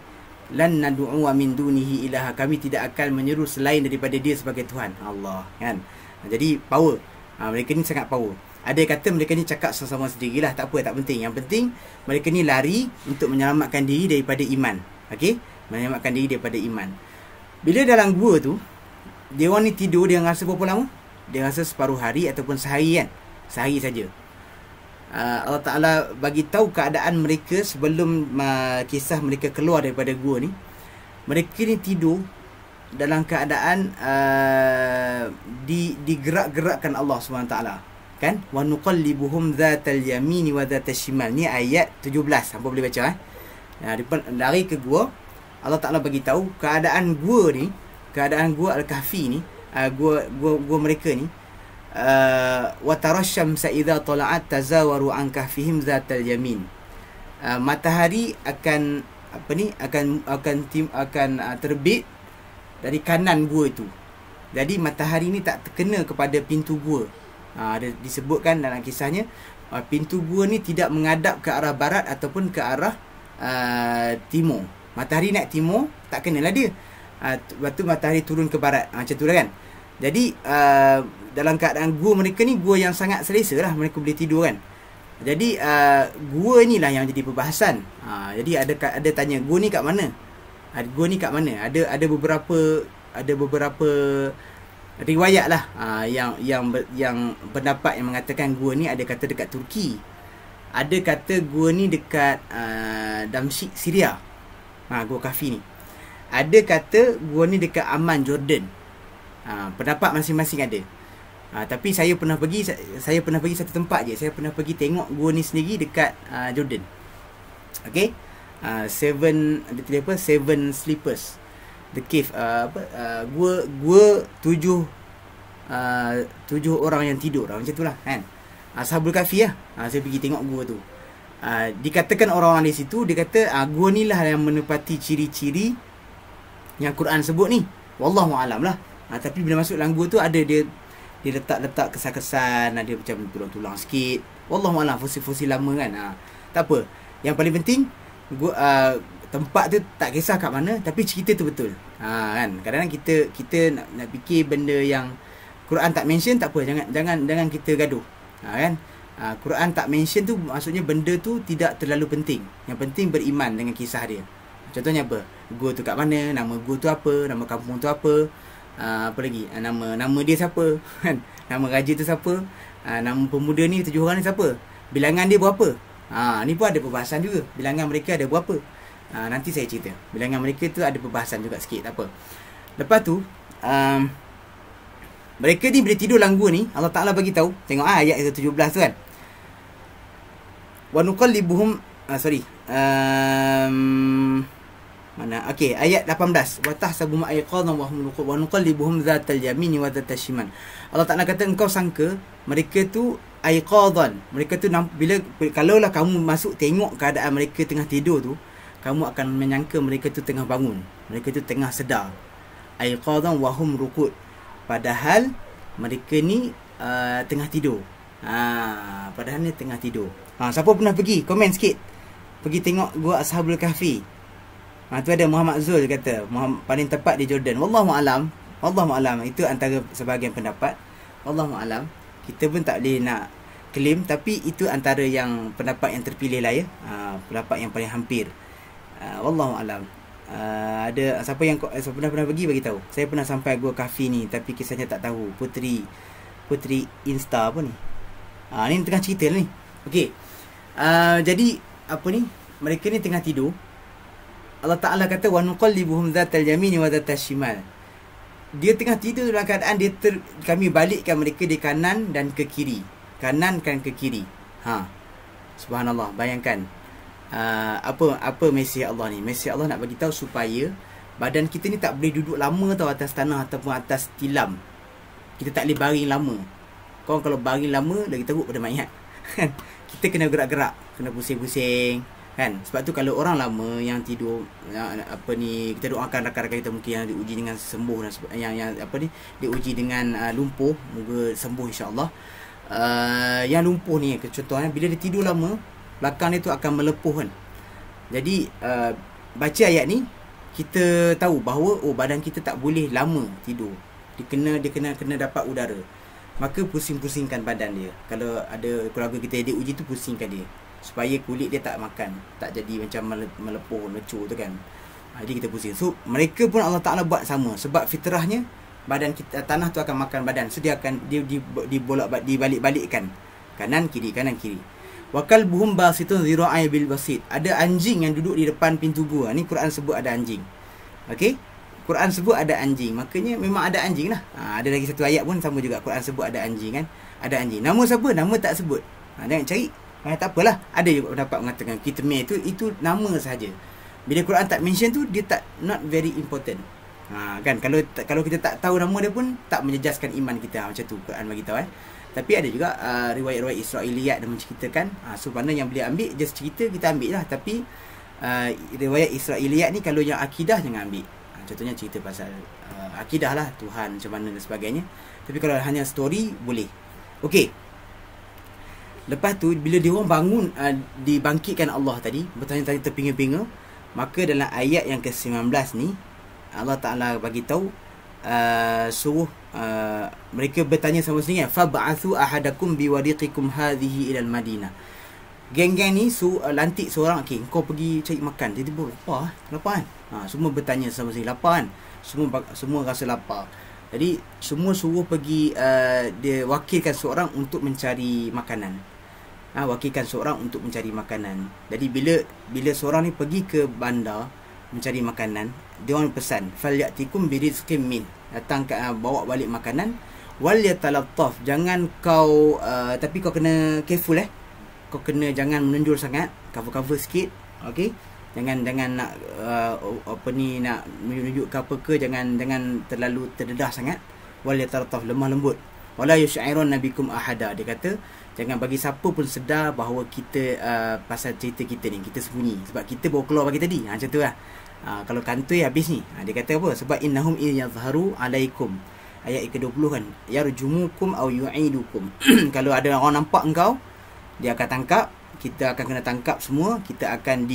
Lan nad'u min dunihi ilaha. Kami tidak akan menyeru selain daripada dia sebagai Tuhan. Allah kan. Jadi power. Mereka ni sangat power. Ada kata mereka ni cakap sama-sama sendirilah, tak apa, tak penting. Yang penting mereka ni lari untuk menyelamatkan diri daripada iman. Okey, menyelamatkan diri daripada iman. Bila dalam gua tu, dia orang ni tidur, dia rasa berapa lama? Dia rasa separuh hari ataupun sehari kan. Sehari saja. Allah Ta'ala bagi tahu keadaan mereka sebelum kisah mereka keluar daripada gua ni. Mereka ni tidur dalam keadaan digerak-gerakkan Allah SWT. Kan? Wa nuqallibuhum dzatal yamini wa dzatal shimal. Ni ayat 17. Hampa boleh baca dari ke gua, Allah Ta'ala bagi tahu keadaan gua ni, keadaan gua Al-Kahfi ni, gua mereka ni, wa tarasyamsa idza tala'at tazawaru an kahfihim dzatal yamin. Matahari akan terbit dari kanan gua itu. Jadi matahari ni tak terkena kepada pintu gua. Ada disebutkan dalam kisahnya, pintu gua ni tidak menghadap ke arah barat ataupun ke arah timur. Matahari naik timur, tak kenalah dia. Lepas tu matahari turun ke barat. Macam tu lah kan. Jadi dalam keadaan gua mereka ni, gua yang sangat selesa lah, mereka boleh tidur kan. Jadi gua ni lah yang jadi perbahasan. Jadi ada tanya, gua ni kat mana? Gua ni kat mana? Ada beberapa riwayat lah yang pendapat yang mengatakan gua ni ada kata dekat Turki, ada kata gua ni dekat Damsyik, Syria. Gua Kahfi ni. Ada kata gua ni dekat Amman, Jordan. Pendapat masing-masing ada. Tapi saya pernah pergi satu tempat je. Saya pernah pergi tengok gua ni sendiri dekat Jordan. Okey. Seven Sleepers, The Cave, gua tujuh orang yang tidur macam itulah kan. Ashabul Kahfi lah. Saya pergi tengok gua tu. Dikatakan orang-orang di situ, dia kata gua ni lah yang menepati ciri-ciri yang Quran sebut ni. Wallahu alam lah. Tapi bila masuk dalam gua tu, ada dia letak kesan-kesan, ada macam tulang-tulang sikit. Wallahu alam, fosil-fosil lama kan. Tak apa. Yang paling penting gua tempat tu tak kisah kat mana, tapi cerita tu betul. Kan, kadang-kadang kita nak fikir benda yang Quran tak mention, tak apa, jangan kita gaduh. Kan, Quran tak mention tu maksudnya benda tu tidak terlalu penting. Yang penting beriman dengan kisah dia. Contohnya apa? Gua tu kat mana, nama gua tu apa, nama kampung tu apa. Apa lagi? Nama dia siapa? Kan? Nama raja tu siapa? Nama pemuda ni, 7 orang ni siapa? Bilangan dia berapa? Ni pun ada perbahasan juga. Bilangan mereka ada berapa? Nanti saya cerita. Bilangan mereka tu ada perbahasan juga sikit, tak apa. Lepas tu mereka ni bila tidur dalam gua ni, Allah Ta'ala bagi tahu. Tengok ayat 17 tu kan. Wa nuqallibuhum mana? Okey, ayat 18. Wa tahsabu ma ayqadhan wa hum wa nuqallibuhum zatal yamini wa zatal shimal. Allah Ta'ala kata engkau sangka mereka tu ayqadhan. Mereka tu bila kalaulah kamu masuk tengok keadaan mereka tengah tidur tu, kamu akan menyangka mereka tu tengah bangun. Mereka tu tengah sedar. Ayqadhan wa hum ruqud. Padahal mereka ni tengah tidur. Padahal ni tengah tidur. Siapa pernah pergi? Komen sikit. Pergi tengok gua Ashabul Kahfi. Tu ada Muhammad Zul kata paling tepat di Jordan. Wallahu alam. Itu antara sebahagian pendapat. Wallahu alam. Kita pun tak boleh nak claim, tapi itu antara yang pendapat yang terpilih lah ya. Pendapat yang paling hampir. Wallahu alam. Ada siapa yang pernah pergi bagi tahu. Saya pernah sampai Gua Kahfi ni, tapi kisahnya tak tahu. Putri Insta apa ni? Ni tengah cerita ni. Okey. Jadi apa ni? Mereka ni tengah tidur. Allah Ta'ala kata wa nuqallibuhum zatal yamini wa zatal shimal. Dia tengah tidur dalam keadaan kami balikkan mereka di kanan dan ke kiri. Kanan kan ke kiri. Subhanallah, bayangkan. Apa mesej Allah ni? Mesej Allah nak bagi tahu supaya badan kita ni tak boleh duduk lama tau atas tanah ataupun atas tilam. Kita tak boleh baring lama. Kau kalau baring lama lagi teruk pada mayat. Kita kena gerak-gerak, kena pusing-pusing. Kan? Sebab tu kalau orang lama yang tidur kita doakan rakan-rakan kita mungkin yang diuji dengan sembuh dan yang diuji dengan lumpuh, moga sembuh insya-Allah. Yang lumpuh ni contohnya bila dia tidur lama, belakang dia tu akan melepuh kan. Jadi baca ayat ni kita tahu bahawa badan kita tak boleh lama tidur. Dia kena dapat udara. Maka pusing-pusingkan badan dia. Kalau ada keluarga kita yang diuji tu, pusingkan dia supaya kulit dia tak makan, tak jadi macam melepuh, lecur tu kan. Jadi kita pusing. So mereka pun Allah Ta'ala buat sama. Sebab fitrahnya badan kita, tanah tu akan makan badan. So dia akan dibalik-balikkan. Kanan kiri. Wa kalbuhum basitun dhira'i bil basit. Ada anjing yang duduk di depan pintu gua. Ni Quran sebut ada anjing. Okey? Quran sebut ada anjing. Makanya memang ada anjing lah. Ada lagi satu ayat pun sama juga. Quran sebut ada anjing kan. Ada anjing. Nama siapa? Nama tak sebut. Jangan cari. Tak apalah. Ada juga pendapat mengatakan kitmir itu nama sahaja. Bila Quran tak mention tu, dia not very important. Kan kalau kita tak tahu nama dia pun tak menjejaskan iman kita. Macam tu Quran bagi tahu. Tapi ada juga riwayat-riwayat Israiliyat yang menceritakan. So mana yang boleh ambil, just cerita kita ambil lah. Tapi riwayat Israiliyat ni kalau yang akidah jangan ambil. Contohnya cerita pasal akidah lah, Tuhan macam mana dan sebagainya. Tapi kalau hanya story boleh. Okey. Lepas tu bila dia orang bangun, dibangkitkan Allah tadi, bertanya-tanya terpinga-pinga, maka dalam ayat yang ke-19 ni Allah Ta'ala bagi tahu suruh mereka bertanya sama sendiri, fab'athu ahadakum biwariqikum hadhihi ilal Madinah. Geng-geng ni lantik seorang, okey, kau pergi cari makan. Tiba-tiba lapar kan? Semua bertanya sama sendiri, lapar kan? Semua rasa lapar. Jadi semua suruh pergi, dia wakilkan seorang untuk mencari makanan. Wakilkan seorang untuk mencari makanan. Jadi bila seorang ni pergi ke bandar mencari makanan, dia orang pesan, falyatikum birizqim min, datang bawa balik makanan, wal yatalattaf, jangan kau tapi kau kena careful kau kena jangan menonjol sangat, cover sikit, okey. Jangan nak nak menunjuk ke apa ke, jangan terlalu terdedah sangat. Wal yatalattaf, lemah lembut. Wala yusy'irun nabikum ahada, dia kata jangan bagi siapa pun sedar bahawa kita pasal cerita kita ni, kita sembunyi sebab kita baru keluar pagi tadi. Macam tu lah. Kalau kantoi habis ni. Dia kata apa? Sebab innahum yazharu alaikum. Ayat ke-20 kan. Yarjumukum aw yu'idukum. Kalau ada orang nampak engkau, dia akan tangkap, kita akan kena tangkap semua, kita akan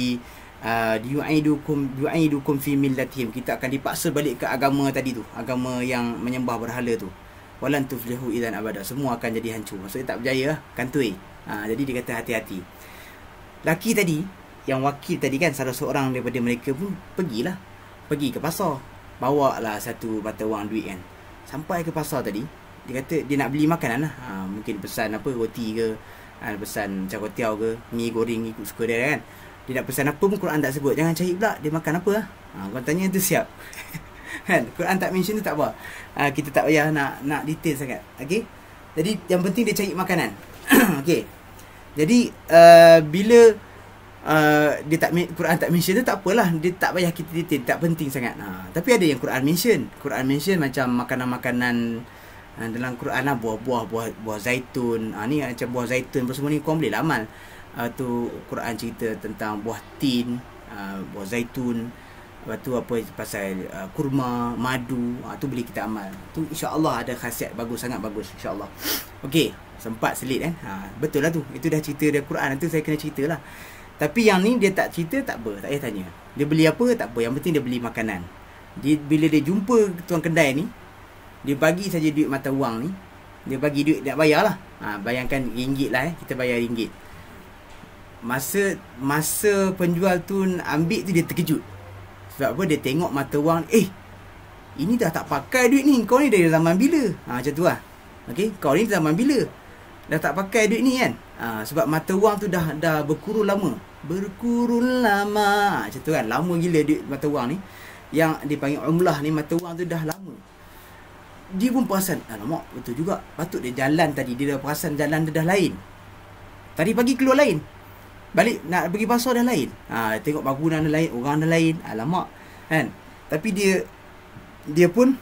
yu'idukum fi millatihim, kita akan dipaksa balik ke agama tadi tu, agama yang menyembah berhala tu. Walan tuflihu idzan abada, semua akan jadi hancur. Maksudnya tak berjaya lah, kantoi. Jadi dia kata hati-hati. Laki tadi, yang wakil tadi kan, salah seorang daripada mereka pun pergi ke pasar. bawa lah satu mata wang duit kan. Sampai ke pasar tadi, dia kata dia nak beli makanan lah. Mungkin pesan apa, roti ke, pesan char kway teow ke, mi goreng ikut suka dia kan. Dia nak pesan apa pun Quran tak sebut. Jangan cari pula dia makan apa lah. Kau tanya tu siap. Kan? Quran tak mention tu tak apa. Kita tak payah nak detail sangat. Okay. Jadi yang penting dia cari makanan. Okay. Jadi bila Quran tak mention tu tak apalah. Dia tak payah kita detail. Tak penting sangat. Tapi ada yang Quran mention. Quran mention macam makanan-makanan dalam Quran lah, buah zaitun. Ni macam buah zaitun semua ni korang boleh lah amal. Tu Quran cerita tentang buah tin, buah zaitun. Lepas tu apa pasal kurma, madu. Tu boleh kita amal. Tu insya-Allah ada khasiat bagus, sangat bagus insya-Allah. Okey, sempat selit kan. Betul lah tu. Itu dah cerita dia Quran. Tu saya kena ceritalah. Tapi yang ni dia tak cerita, tak apa, tak payah tanya. Dia beli apa tak apa, yang penting dia beli makanan. Bila dia jumpa tuan kedai ni, dia bagi saja duit mata wang ni. Dia bagi duit, nak bayar lah. Bayangkan ringgit lah kita bayar ringgit. Masa penjual tu ambil tu dia terkejut. Sebab apa? Dia tengok mata wang, ini dah tak pakai duit ni. Kau ni dari zaman bila? Macam tu lah. Okay? Kau ni zaman bila? Dah tak pakai duit ni kan? Sebab mata wang tu dah berkurun lama. Berkurun lama. Macam tu kan? Lama gila duit mata wang ni. Yang dipanggil umlah ni, mata wang tu dah lama. Dia pun perasan, alamak, betul juga. Patut dia jalan tadi. Dia dah perasan jalan dia dah lain. Tadi pagi keluar lain. Balik nak pergi pasar dah lain. Tengok bangunan dah lain, orang dah lain. Alamak. Kan? Tapi dia pun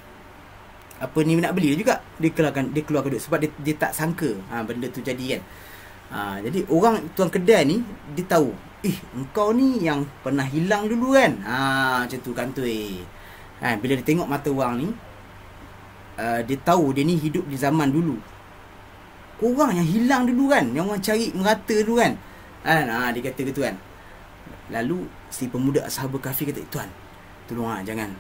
apa ni nak beli juga. Dia keluarkan duit sebab dia tak sangka benda tu jadi kan. Jadi orang tuan kedai ni dia tahu, engkau ni yang pernah hilang dulu kan. Macam tu kan tu. Bila dia tengok mata wang ni, dia tahu dia ni hidup di zaman dulu. Korang yang hilang dulu kan, yang orang cari merata dulu kan. Dia kata gitu kan. Lalu si pemuda Ashabul Kahfi kata, tuan, tolong jangan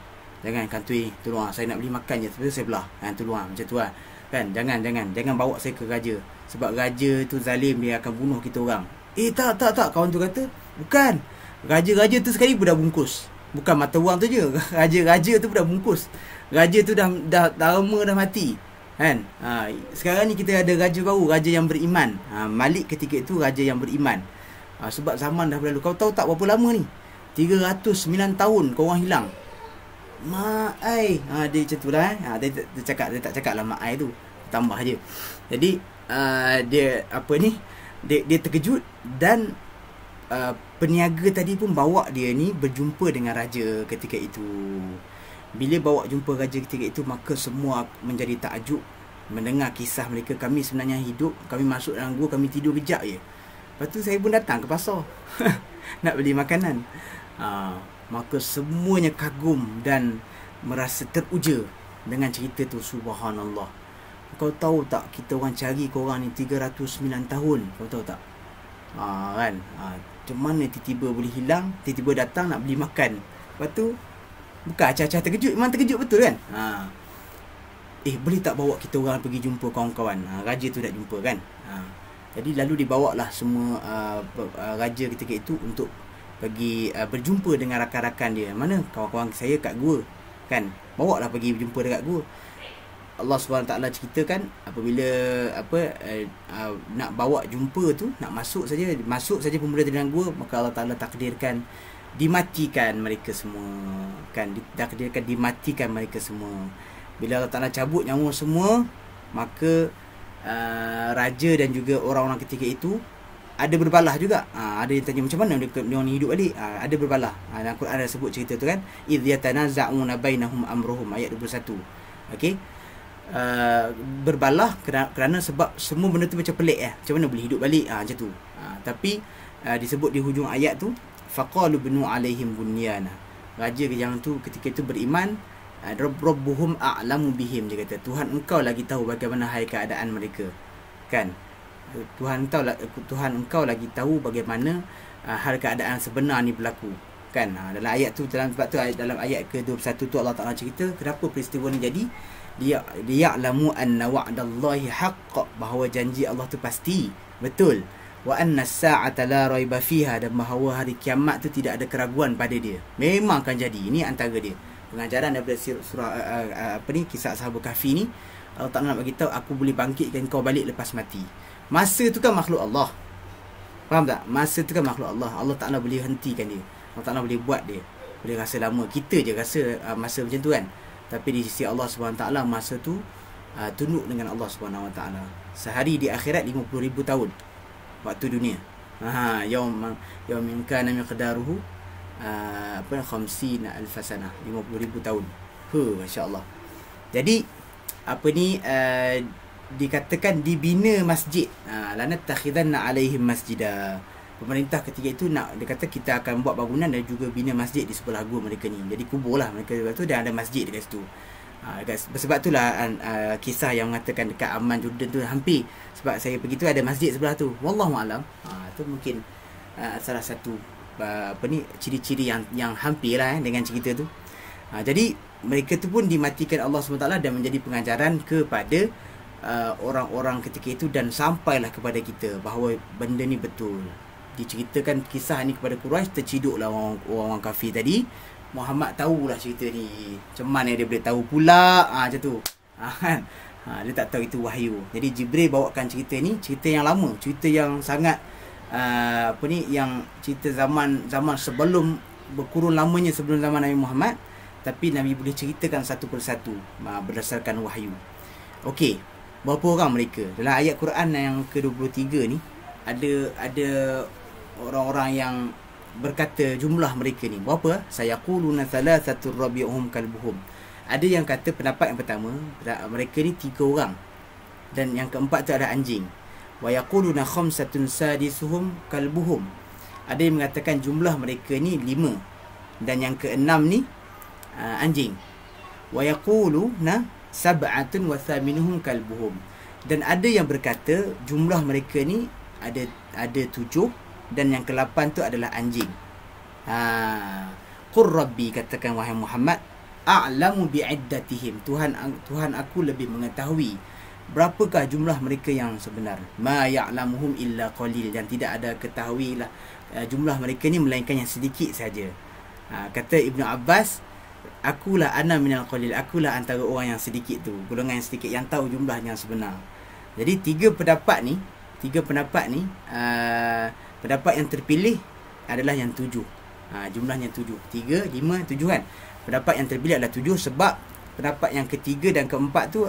kantoi, tolong saya nak beli makan je, tapi saya belah. Tolong macam tu lah. Kan, jangan bawa saya ke raja. Sebab raja tu zalim, dia akan bunuh kita orang. Tak, kawan tu kata, bukan. Raja tu sekali pun dah bungkus. Bukan mata wang tu je. Raja tu pun dah bungkus. Raja tu dah lama dah mati. Kan? Sekarang ni kita ada raja baru, raja yang beriman. Malik ketika itu raja yang beriman. Sebab zaman dah berlalu. Kau tahu tak berapa lama ni? 309 tahun kau orang hilang. Dia macam tu lah. Dia tak cakap lah ma'ai tu. Tambah je. Jadi dia apa ni, dia terkejut. Dan peniaga tadi pun bawa dia ni berjumpa dengan raja ketika itu. Bila bawa jumpa raja ketika itu, maka semua menjadi takjub mendengar kisah mereka. Kami sebenarnya hidup, kami masuk dalam gua, kami tidur kejap je. Lepas tu saya pun datang ke pasar nak beli makanan. Maka semuanya kagum dan merasa teruja dengan cerita tu. Subhanallah. Kau tahu tak, kita orang cari korang ni 309 tahun. Kau tahu tak? Kan? Macam mana tiba-tiba boleh hilang, tiba-tiba datang nak beli makan. Lepas tu bukan acah-acah terkejut, memang terkejut betul kan. Boleh tak bawa kita orang pergi jumpa kawan-kawan. Raja tu nak jumpa kan. Jadi lalu dibawa lah semua raja ketika itu untuk pergi berjumpa dengan rakan-rakan dia. Mana kawan-kawan saya kat gua kan. Bawa lah pergi jumpa dekat gua. Allah SWT ceritakan apabila nak bawa jumpa tu, nak masuk saja pemuda dalam gua, maka Allah Taala takdirkan dimatikan mereka semua kan. Ditakdirkan dimatikan mereka semua. Bila Allah Taala cabut nyawa semua, maka raja dan juga orang-orang ketika itu ada berbalah juga. Ada yang tanya macam mana dia ni hidup balik. Ada berbalah. Dalam Quran ada sebut cerita tu kan, idh yatanaza'una bainahum amruhum, ayat 21. Okey. Berbalah kerana sebab semua benda tu macam pelik macam mana boleh hidup balik macam tu. Tapi disebut di hujung ayat tu, faqalu binu alaihim bunyana. Raja yang tu ketika itu beriman, rabbuhum a'lamu bihim, dia kata Tuhan engkau lagi tahu bagaimana hai keadaan mereka kan. Tuhan engkau lagi tahu bagaimana hal keadaan sebenar ni berlaku kan. Dalam ayat tu, sebab tu dalam ayat ke-21 tu Allah Taala cerita kenapa peristiwa ni jadi. Liya'lamu anna wa'dallahi haqq, bahawa janji Allah tu pasti betul. Wa anna as-sa'ata la raiba fiha, dan bahawa hari kiamat tu tidak ada keraguan pada dia, memang akan jadi. Ini antara dia. pengajaran daripada surah kisah Ashabul Kahfi ni. Allah Ta'ala nak bagi tahu, aku boleh bangkitkan kau balik lepas mati. Masa tu kan makhluk Allah. Faham tak? Masa tu kan makhluk Allah. Allah Ta'ala boleh hentikan dia. Allah Ta'ala boleh buat dia. Boleh rasa lama. Kita je rasa masa macam tu kan. Tapi di sisi Allah SWT, masa tu tunduk dengan Allah SWT. Sehari di akhirat 50,000 tahun waktu dunia. Yaum kana miqdaruhu 50,000 sanah, 50,000 tahun. Masya-Allah. Jadi dikatakan dibina masjid. Lanattakhidanna alaihim masjidah. Pemerintah ketika itu dia kata kita akan buat bangunan dan juga bina masjid di sebelah gua mereka ni. Jadi kuburlah mereka tu dan ada masjid dekat situ. Sebab itulah kisah yang mengatakan dekat Amman Jordan tu hampir, sebab saya pergi tu ada masjid sebelah tu. Wallahu alam. Tu mungkin salah satu ciri-ciri yang hampir lah dengan cerita tu. Jadi mereka tu pun dimatikan Allah SWT dan menjadi pengajaran kepada orang-orang ketika itu, dan sampailah kepada kita bahawa benda ni betul. Diceritakan kisah ni kepada Quraisy, terciduklah orang kafir tadi. Muhammad tahulah cerita ni, macam mana dia boleh tahu pula macam tu. Dia tak tahu itu wahyu. Jadi Jibril bawakan cerita ni, cerita yang lama, cerita yang sangat yang cerita zaman sebelum, berkurun lamanya sebelum zaman Nabi Muhammad, tapi Nabi boleh ceritakan satu persatu berdasarkan wahyu. Okey, berapa orang mereka? Dalam ayat Quran yang ke-23 ni ada orang-orang yang berkata jumlah mereka ni berapa? Sayaquluna thalathatur rabi'uhum kalbuhum. Ada yang kata, pendapat yang pertama, mereka ni 3 orang dan yang keempat tu ada anjing. Wa yaquluna khamsatun sadisuhum kalbuhum. Ada yang mengatakan jumlah mereka ni 5 dan yang keenam ni anjing. Wa yaquluna sab'atun wa thaminuhum kalbuhum. Dan ada yang berkata jumlah mereka ni ada 7 dan yang ke-8 tu adalah anjing. Qur rabbi, katakan wahai Muhammad, a'lamu bi'iddatihim, Tuhan aku lebih mengetahui berapakah jumlah mereka yang sebenar. Ma ya'lamuhum illa qalil, dan tidak ada ketahuilah jumlah mereka ni melainkan yang sedikit saja. Kata Ibnu Abbas, akulah ana minal qalil, akulah antara orang yang sedikit tu, golongan yang sedikit yang tahu jumlah yang sebenar. Jadi tiga pendapat ni pendapat yang terpilih adalah yang 7. Jumlahnya 7. 3, 5, 7 kan. Pendapat yang terpilih adalah 7 sebab pendapat yang ketiga dan keempat tu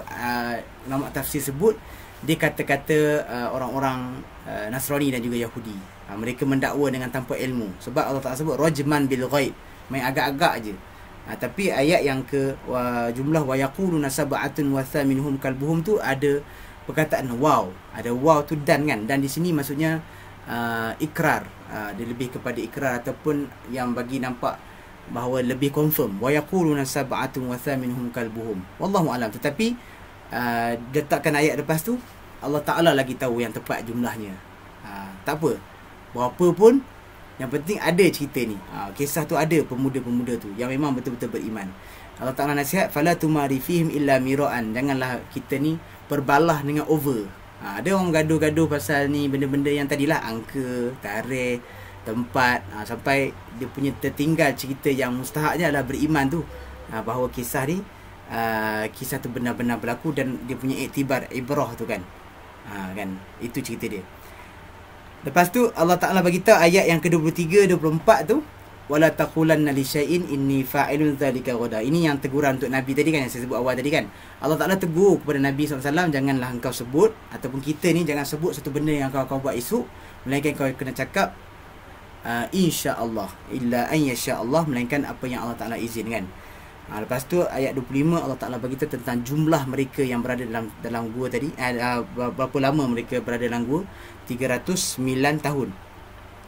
ulama tafsir sebut dia kata-kata orang-orang Nasrani dan juga Yahudi. Mereka mendakwa dengan tanpa ilmu. Sebab Allah Ta'ala sebut rajman bil ghaib, main agak-agak je. Tapi ayat yang ke jumlah wa yaquluna sab'atun wa thaminhum kalbuhum tu ada perkataan wow. Ada wow tu dan kan. Dan di sini maksudnya ikrar. Dia lebih kepada ikrar ataupun yang bagi nampak bahawa lebih confirm. Wa yaquluna sab'atun wa thaminhum kalbuhum. Wallahu alam. Tetapi letakkan ayat lepas tu, Allah Ta'ala lagi tahu yang tepat jumlahnya. Tak apa, berapa pun, yang penting ada cerita ni. Kisah tu ada pemuda-pemuda tu yang memang betul-betul beriman. Allah Ta'ala nasihat, fala tumari fihim illa mira'an. Janganlah kita ni berbalah dengan over. Ada orang gaduh-gaduh pasal ni benda-benda yang tadilah, angka, tarikh, tempat, sampai dia punya tertinggal cerita yang mustahaknya adalah beriman tu, bahawa kisah ni kisah tu benar-benar berlaku dan dia punya iktibar, ibrah tu kan. Kan, itu cerita dia. Lepas tu Allah Ta'ala bagi tahu ayat yang ke-23, 24 tu, wala taqulanna li syai'in inni fa'ilun dzalika ghadan. Ini yang teguran untuk Nabi tadi kan, yang saya sebut awal tadi kan. Allah Ta'ala tegur kepada Nabi SAW, janganlah engkau sebut, ataupun kita ni jangan sebut satu benda yang kau buat esok, melainkan kau kena cakap insya-Allah, illa an yasha-Allah, melainkan apa yang Allah Ta'ala izinkan. Lepas tu ayat 25 Allah Ta'ala bagi tahu tentang jumlah mereka yang berada dalam gua tadi. Berapa lama mereka berada dalam gua? 309 tahun.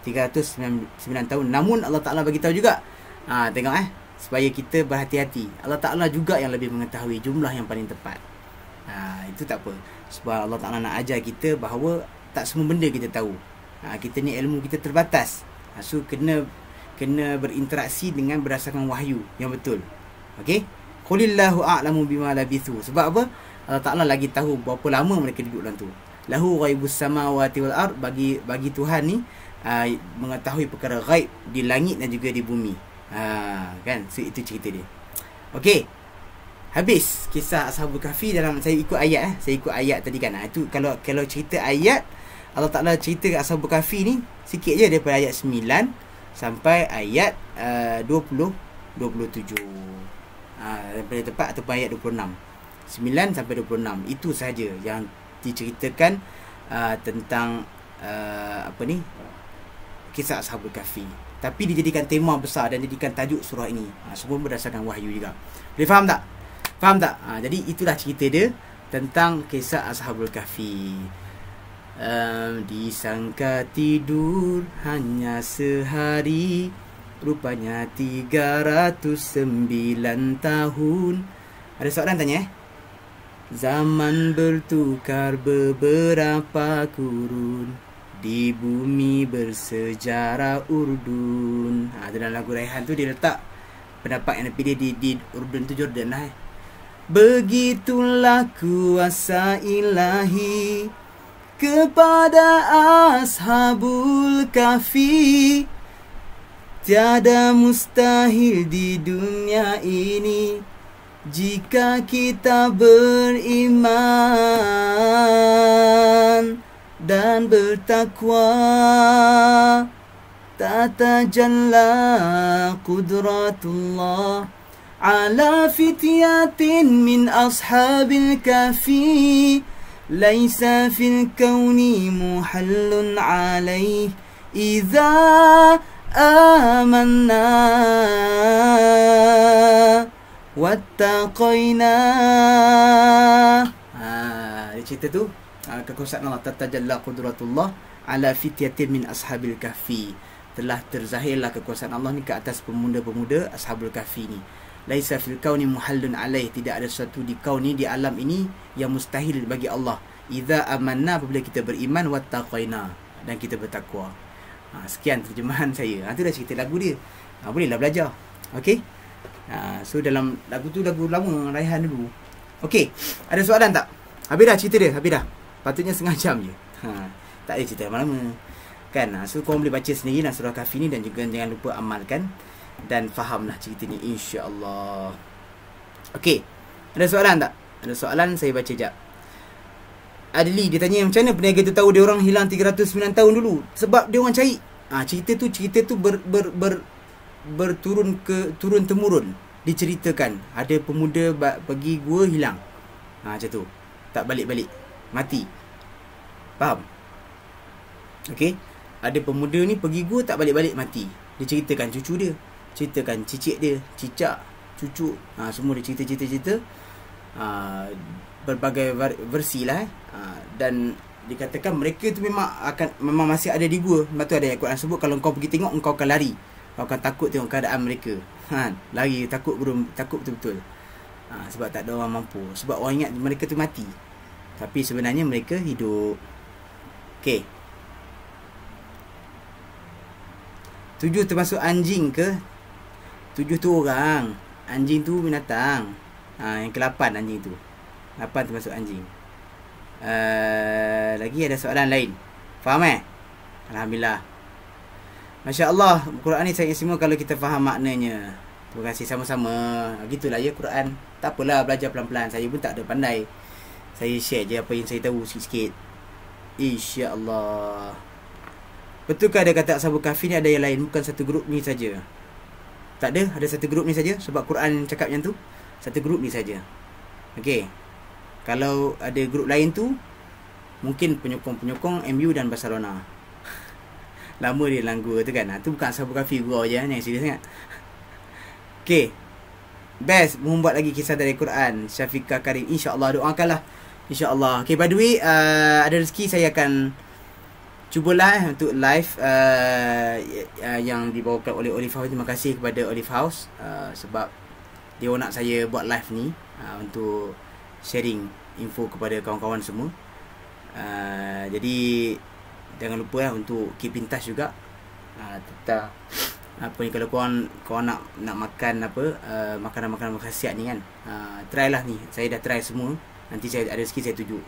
309 tahun. Namun Allah Ta'ala bagi tahu juga, tengok supaya kita berhati-hati. Allah Ta'ala juga yang lebih mengetahui jumlah yang paling tepat. Itu tak apa. Sebab Allah Ta'ala nak ajar kita bahawa tak semua benda kita tahu. Kita ni ilmu kita terbatas. So kena berinteraksi dengan berdasarkan wahyu yang betul. Okey? Qulillahu a'lamu bima labithu. Sebab apa? Allah Ta'ala lagi tahu berapa lama mereka duduk dalam tu. Lahu ghaibus samawati wal ard. Bagi Tuhan ni mengetahui perkara ghaib di langit dan juga di bumi. Kan? So itu cerita dia. Okey. Habis kisah Ashabul Kahfi dalam saya ikut ayat Saya ikut ayat tadi kan. Itu kalau cerita ayat Allah Ta'ala cerita Ashabul Kahfi ni sikit je daripada ayat 9 sampai ayat 27. Daripada tepat ataupun ayat 26. 9 sampai 26. Itu sahaja yang diceritakan tentang kisah Ashabul Kahfi. Tapi dijadikan tema besar dan dijadikan tajuk surah ini. Semua berdasarkan wahyu juga. Boleh faham tak? Faham tak? Jadi itulah cerita dia tentang kisah Ashabul Kahfi. Disangka tidur hanya sehari, rupanya 309 tahun. Ada soalan tanya Zaman bertukar beberapa kurun, di bumi bersejarah Urdun. Dalam lagu Raihan tu dia letak pendapat yang dipilih di Urdun tu Jordan lah. Begitulah kuasa ilahi kepada Ashabul Kahfi. Tiada mustahil di dunia ini jika kita beriman dan bertakwa. Tatajalla qudratullah ala fityatin min ashabil kahfi, laisa fil kauni muhallun alaih idza amanna wattaqaina. Cerita tu kekuasaan Allah, tatajalla qudratullah ala fityatin min ashabil kahfi. Telah terzahirlah kekuasaan Allah ni ke atas pemuda-pemuda Ashabul Kahfi ni. Laisa fil kauni muhallun alaih, tidak ada sesuatu di kaun ni, di alam ini yang mustahil bagi Allah. Idza amanna, apabila kita beriman, wattaqaina, dan kita bertakwa. Sekian terjemahan saya. Itu dah cerita lagu dia. Bolehlah belajar. Okey. So dalam lagu tu lagu lama Raihan dulu. Okey. Ada soalan tak? Habis dah cerita dia, habis dah. Patutnya setengah jam je. Tak ada cerita lama-lama. Kan? So korang boleh baca sendiri lah surah Kahfi ni, dan juga jangan lupa amalkan dan fahamlah cerita ni, insya-Allah. Okey. Ada soalan tak? Ada soalan, saya baca jap. Adli dia tanya, macam mana peniaga tu tahu dia orang hilang 309 tahun dulu? Sebab dia orang cari. Cerita tu turun temurun diceritakan. Ada pemuda pergi gua hilang. Macam tu. Tak balik-balik. Mati. Faham? Okey. Ada pemuda ni pergi gua tak balik-balik, mati. Dia ceritakan cucu dia, ceritakan cicit dia, cicak, cucu. Semua dia cerita. Berbagai versi lah. Dan dikatakan mereka tu memang masih ada di gua. Sebab tu ada ayat Quran sebut, kalau kau pergi tengok, engkau akan lari. Kau akan takut tengok keadaan mereka. Lari, takut betul-betul. Sebab tak ada orang mampu. Sebab orang ingat mereka tu mati, tapi sebenarnya mereka hidup. Okey. 7 termasuk anjing ke? 7 tu orang. Anjing tu binatang. Yang ke-8 anjing tu. 8 termasuk anjing. Lagi ada soalan lain? Faham Alhamdulillah. Masya Allah, Quran ni saya semua kalau kita faham maknanya. Terima kasih sama-sama. Gitulah ya Quran. Tak apalah, belajar pelan-pelan. Saya pun tak ada pandai. Saya share je apa yang saya tahu sikit-sikit. InsyaAllah. Betulkah ada kata Ashabul Kahfi ni ada yang lain, bukan satu grup ni saja? Tak ada, ada satu grup ni saja. Sebab Quran cakap macam tu, satu grup ni saja. Okey. Kalau ada grup lain tu, mungkin penyokong-penyokong MU dan Barcelona. Lama dia langgur tu kan. Tu bukan Ashabul Kahfi gurau je ni, serius sangat. Okey. Best membuat lagi kisah dari Quran. Syafiqah Karim, insya-Allah, doakanlah. InsyaAllah. Okay, by the way, ada rezeki saya akan cubalah untuk live yang dibawakan oleh Olive House. Terima kasih kepada Olive House sebab dia nak saya buat live ni untuk sharing info kepada kawan-kawan semua. Jadi jangan lupa untuk keep in touch juga tentang apa ni, kalau korang nak makan apa makanan-makanan khasiat ni kan, try lah ni. Saya dah try semua. Nanti saya ada rezeki saya tunjuk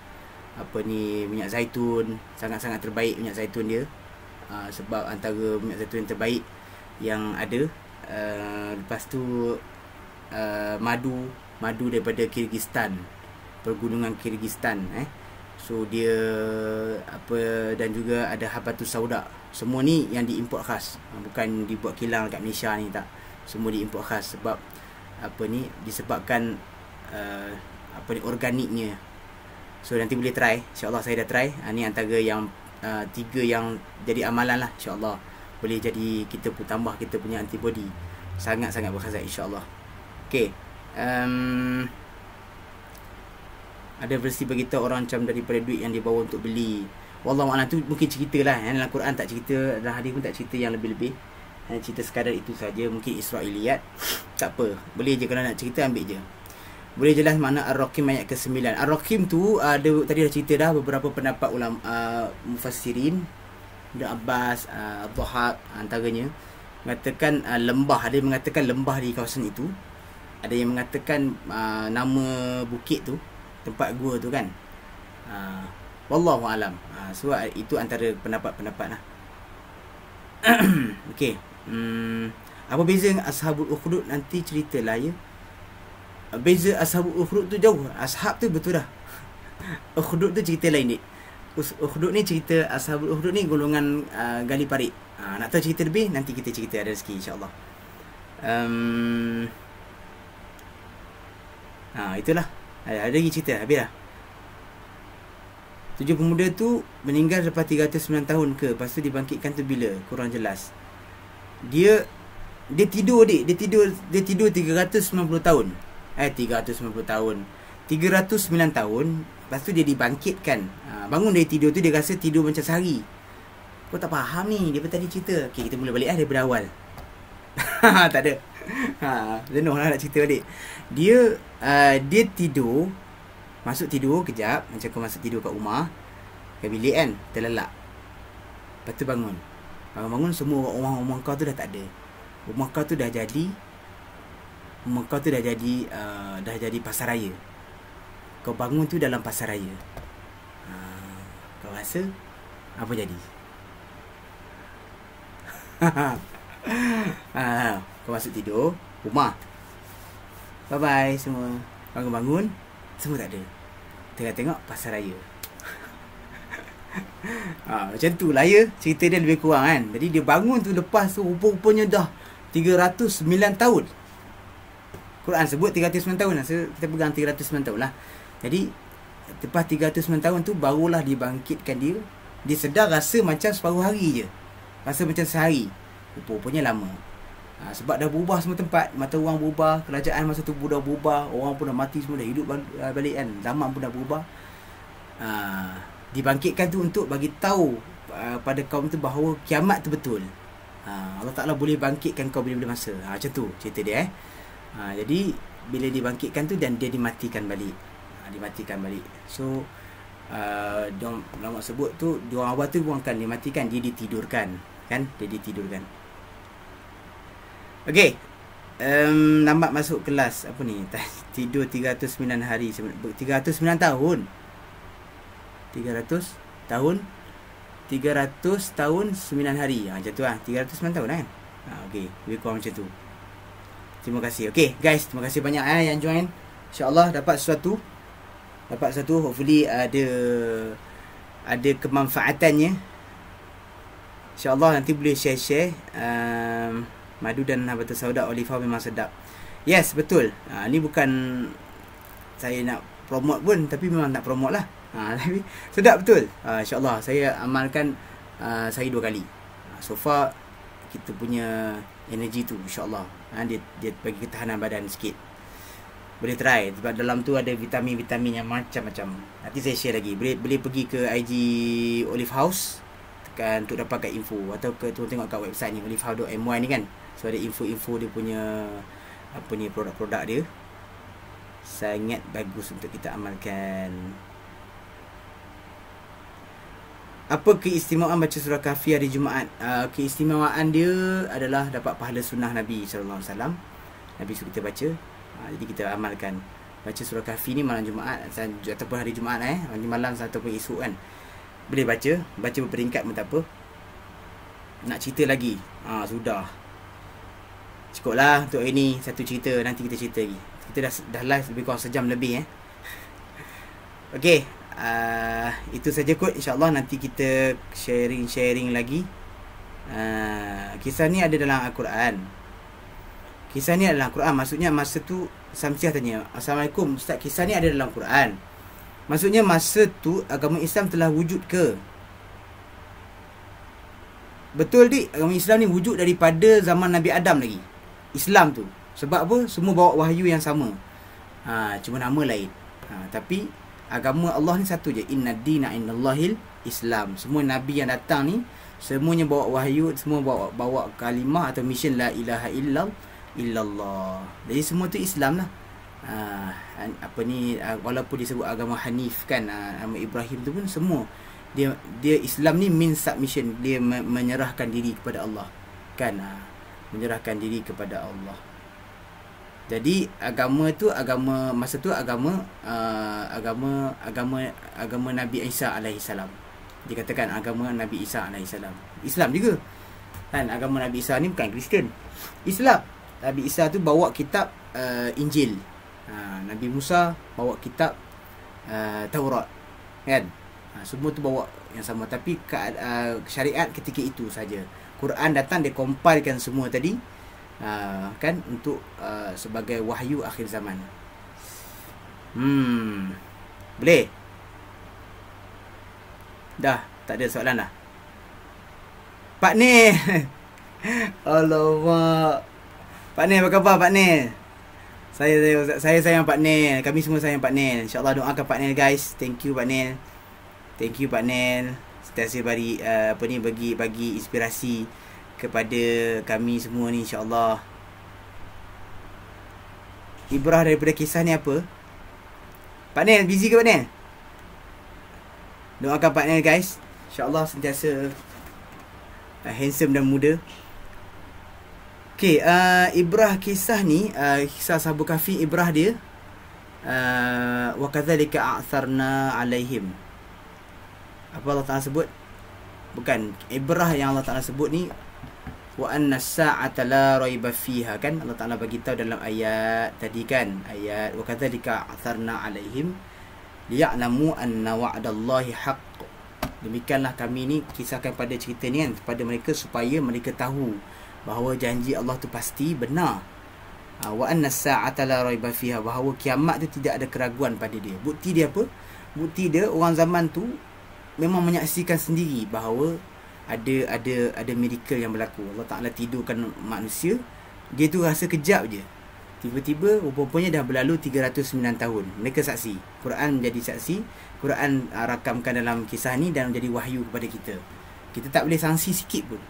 apa ni, minyak zaitun sangat-sangat terbaik minyak zaitun dia. Sebab antara minyak zaitun yang terbaik yang ada. Lepas tu madu daripada Kyrgyzstan, pergunungan Kyrgyzstan. So dia dan juga ada habatus sauda. Semua ni yang diimport khas, bukan dibuat kilang kat Malaysia ni, tak. Semua diimport khas sebab disebabkan organiknya. So nanti boleh try, insya-Allah. Saya dah try. Ni antara yang 3 yang jadi amalan lah, insya-Allah. Boleh jadi kita pun tambah kita punya antibody. Sangat-sangat berkhasiat, insya-Allah. Okey. Ada versi beritahu orang macam daripada duit yang dibawa untuk beli. Wallahualam, tu mungkin cerita lah. Dalam Quran tak cerita, dalam hadis pun tak cerita yang lebih-lebih. Hanya cerita sekadar itu saja. Mungkin Israiliyat. Tak apa, boleh je kalau nak cerita, ambil je. Boleh jelas makna Ar-Rakim ayat ke-9. Ar-Rakim tu tadi dah cerita dah beberapa pendapat ulama mufassirin, Ibn Abbas, Dhahab antaranya mengatakan lembah. Ada yang mengatakan lembah di kawasan itu. Ada yang mengatakan nama bukit tu, tempat gua tu kan. Wallahu alam. So itu antara pendapat-pendapat lah. Okey. Apa beza dengan Ashabul Ukhdud, nanti ceritalah ya. Beza Ashabul Ukhdud tu jauh. Ashab tu betul dah. Ukhdud tu cerita lain, dik. Ukhdud ni cerita, Ashabul Ukhdud ni golongan gali parit. Nak tahu cerita lebih, nanti kita cerita, ada rezeki insya-Allah. Itulah. Ada lagi cerita, habis dah. 7 pemuda tu meninggal lepas 309 tahun ke? Lepas tu dibangkitkan tu bila? Kurang jelas. Dia tidur, dik. Dia tidur 390 tahun. 390 tahun. 309 tahun. Lepas tu dia dibangkitkan. Bangun dari tidur tu, dia rasa tidur macam sehari. Kau tak faham ni, dia tadi cerita. Okay, kita mula balik daripada awal. Tak ada. Jenuh lah nak cerita balik. Dia tidur. Masuk tidur kejap, macam kau masuk tidur kat rumah, kat bilik kan, terlelap. Lepas tu bangun. Bangun semua orang kau tu dah tak ada. Rumah kau tu dah jadi dah jadi pasar raya. Kau bangun tu dalam pasar raya. Kau rasa apa jadi? Kau masuk tidur, rumah, bye bye semua. Bangun-bangun, semua tak ada. Tengok pasar raya. Macam tu lah ya, cerita dia lebih kurang kan. Jadi dia bangun tu, lepas tu rupa-rupanya dah 309 tahun. Quran sebut 309 tahun lah. So, kita pegang 309 tahun lah. Jadi lepas 309 tahun tu barulah dibangkitkan dia. Dia sedar rasa macam separuh hari je. Rasa macam sehari. Rupa-rupanya lama. Sebab dah berubah semua tempat. Mata orang berubah, kerajaan masa tu dah berubah, orang pun dah mati, semua dah hidup balik kan. Zaman pun dah berubah. Dibangkitkan tu untuk bagi tahu pada kaum tu bahawa kiamat tu betul. Allah Ta'ala boleh bangkitkan kau bila-bila masa. Macam tu cerita dia. Jadi bila dibangkitkan tu dan dia dimatikan balik. So diorang ulama sebut tu, diorang awal tu bukan dimatikan, dia ditidurkan kan. Dia ditidurkan. Okey. Lambat masuk kelas. Apa ni? Tidur 309 hari. 309 tahun. 300 tahun 9 hari. Macam tu lah. 309 tahun kan. Okey. Lebih kurang macam tu. Terima kasih. Okey guys, terima kasih banyak yang join. InsyaAllah dapat sesuatu. Hopefully ada kemanfaatannya. InsyaAllah nanti boleh share. Madu dan habatus sauda Oliva memang sedap. Yes, betul. Ni bukan saya nak promote pun, tapi memang nak promote lah. Tapi sedap betul. InsyaAllah saya amalkan sehari 2 kali. So far kita punya energi tu insyaAllah. Dia bagi ketahanan badan sikit. Boleh try. Sebab dalam tu ada vitamin-vitamin yang macam-macam. Nanti saya share lagi. Boleh pergi ke IG Olive House, tekan untuk dapatkan info. Atau tengok kat website ni, olivehouse.my ni kan. So ada info-info dia punya produk-produk dia. Sangat bagus untuk kita amalkan. Apa keistimewaan baca surah Kahfi hari Jumaat? Keistimewaan dia adalah dapat pahala sunnah Nabi SAW. Nabi suruh kita baca. Jadi kita amalkan. Baca surah Kahfi ni malam Jumaat ataupun hari Jumaat nanti malam ataupun esok kan. Boleh baca berperingkat pun tak apa. Nak cerita lagi? Sudah. Cukup lah untuk ini satu cerita. Nanti kita cerita lagi. Kita dah live lebih kurang sejam lebih Okay, itu saja kot. InsyaAllah nanti kita sharing lagi. Kisah ni ada dalam Al-Quran. Kisah ni adalah Al-Quran. Maksudnya masa tu Samsiah tanya, Assalamualaikum Ustaz, kisah ni ada dalam Quran. Maksudnya masa tu agama Islam telah wujud ke? Betul dik, agama Islam ni wujud daripada zaman Nabi Adam lagi. Islam tu. Sebab apa? Semua bawa wahyu yang sama. Cuma nama lain. Tapi agama Allah ni satu je. Inna dina indallahil Islam. Semua Nabi yang datang ni semuanya bawa wahyu, semua bawa kalimah atau mission la ilaha illallah. Jadi semua tu Islam lah. Walaupun disebut agama Hanif kan, agama Ibrahim tu pun semua dia Islam ni means submission. Dia menyerahkan diri kepada Allah kan, menyerahkan diri kepada Allah. Jadi agama tu, agama masa tu agama Nabi Isa alaihissalam. Dikatakan agama Nabi Isa alaihissalam. Islam juga kan, agama Nabi Isa ni bukan Kristian, Islam. Nabi Isa tu bawa kitab Injil. Nabi Musa bawa kitab Taurat kan. Semua tu bawa yang sama. Tapi syariat ketika itu saja. Quran datang, dia compilekan semua tadi kan, untuk sebagai wahyu akhir zaman. Boleh? Dah, tak ada soalan dah. Pak Nil. Alamak. Pak Nil, apa khabar Pak Nil? Saya sayang Pak Nil. Kami semua sayang Pak Nil. InsyaAllah doakan Pak Nil guys. Thank you Pak Nil. Thank you Pak Nil. Sentiasa bagi inspirasi kepada kami semua ni, insyaAllah. Ibrah daripada kisah ni apa? Pak Nil, busy ke Pak Nil? Doakan Pak Nil guys. InsyaAllah sentiasa handsome dan muda. Okay, ibrah kisah ni, kisah Ashabul Kahfi, ibrah dia wa kadzalika a'tharna alaihim. Apa Allah Ta'ala sebut? Bukan, ibrah yang Allah Ta'ala sebut ni wa anna as-sa'ata la raiba fiha kan. Allah Ta'ala bagi tahu dalam ayat tadi kan, ayat wa kadzalika a'tharna alaihim liya'lamu anna wa'dallahi haqq. Demikianlah kami ni kisahkan pada cerita ni kan kepada mereka supaya mereka tahu bahawa janji Allah tu pasti benar. Wa anna as-sa'ata la raiba fiha, bahawa kiamat tu tidak ada keraguan pada dia. Bukti dia apa? Bukti dia orang zaman tu memang menyaksikan sendiri bahawa ada miracle yang berlaku. Allah Ta'ala tidurkan manusia, dia tu rasa kejap je. Tiba-tiba rupanya dah berlalu 309 tahun. Mereka saksi. Quran menjadi saksi. Quran rakamkan dalam kisah ni dan menjadi wahyu kepada kita. Kita tak boleh sangsi sikit pun.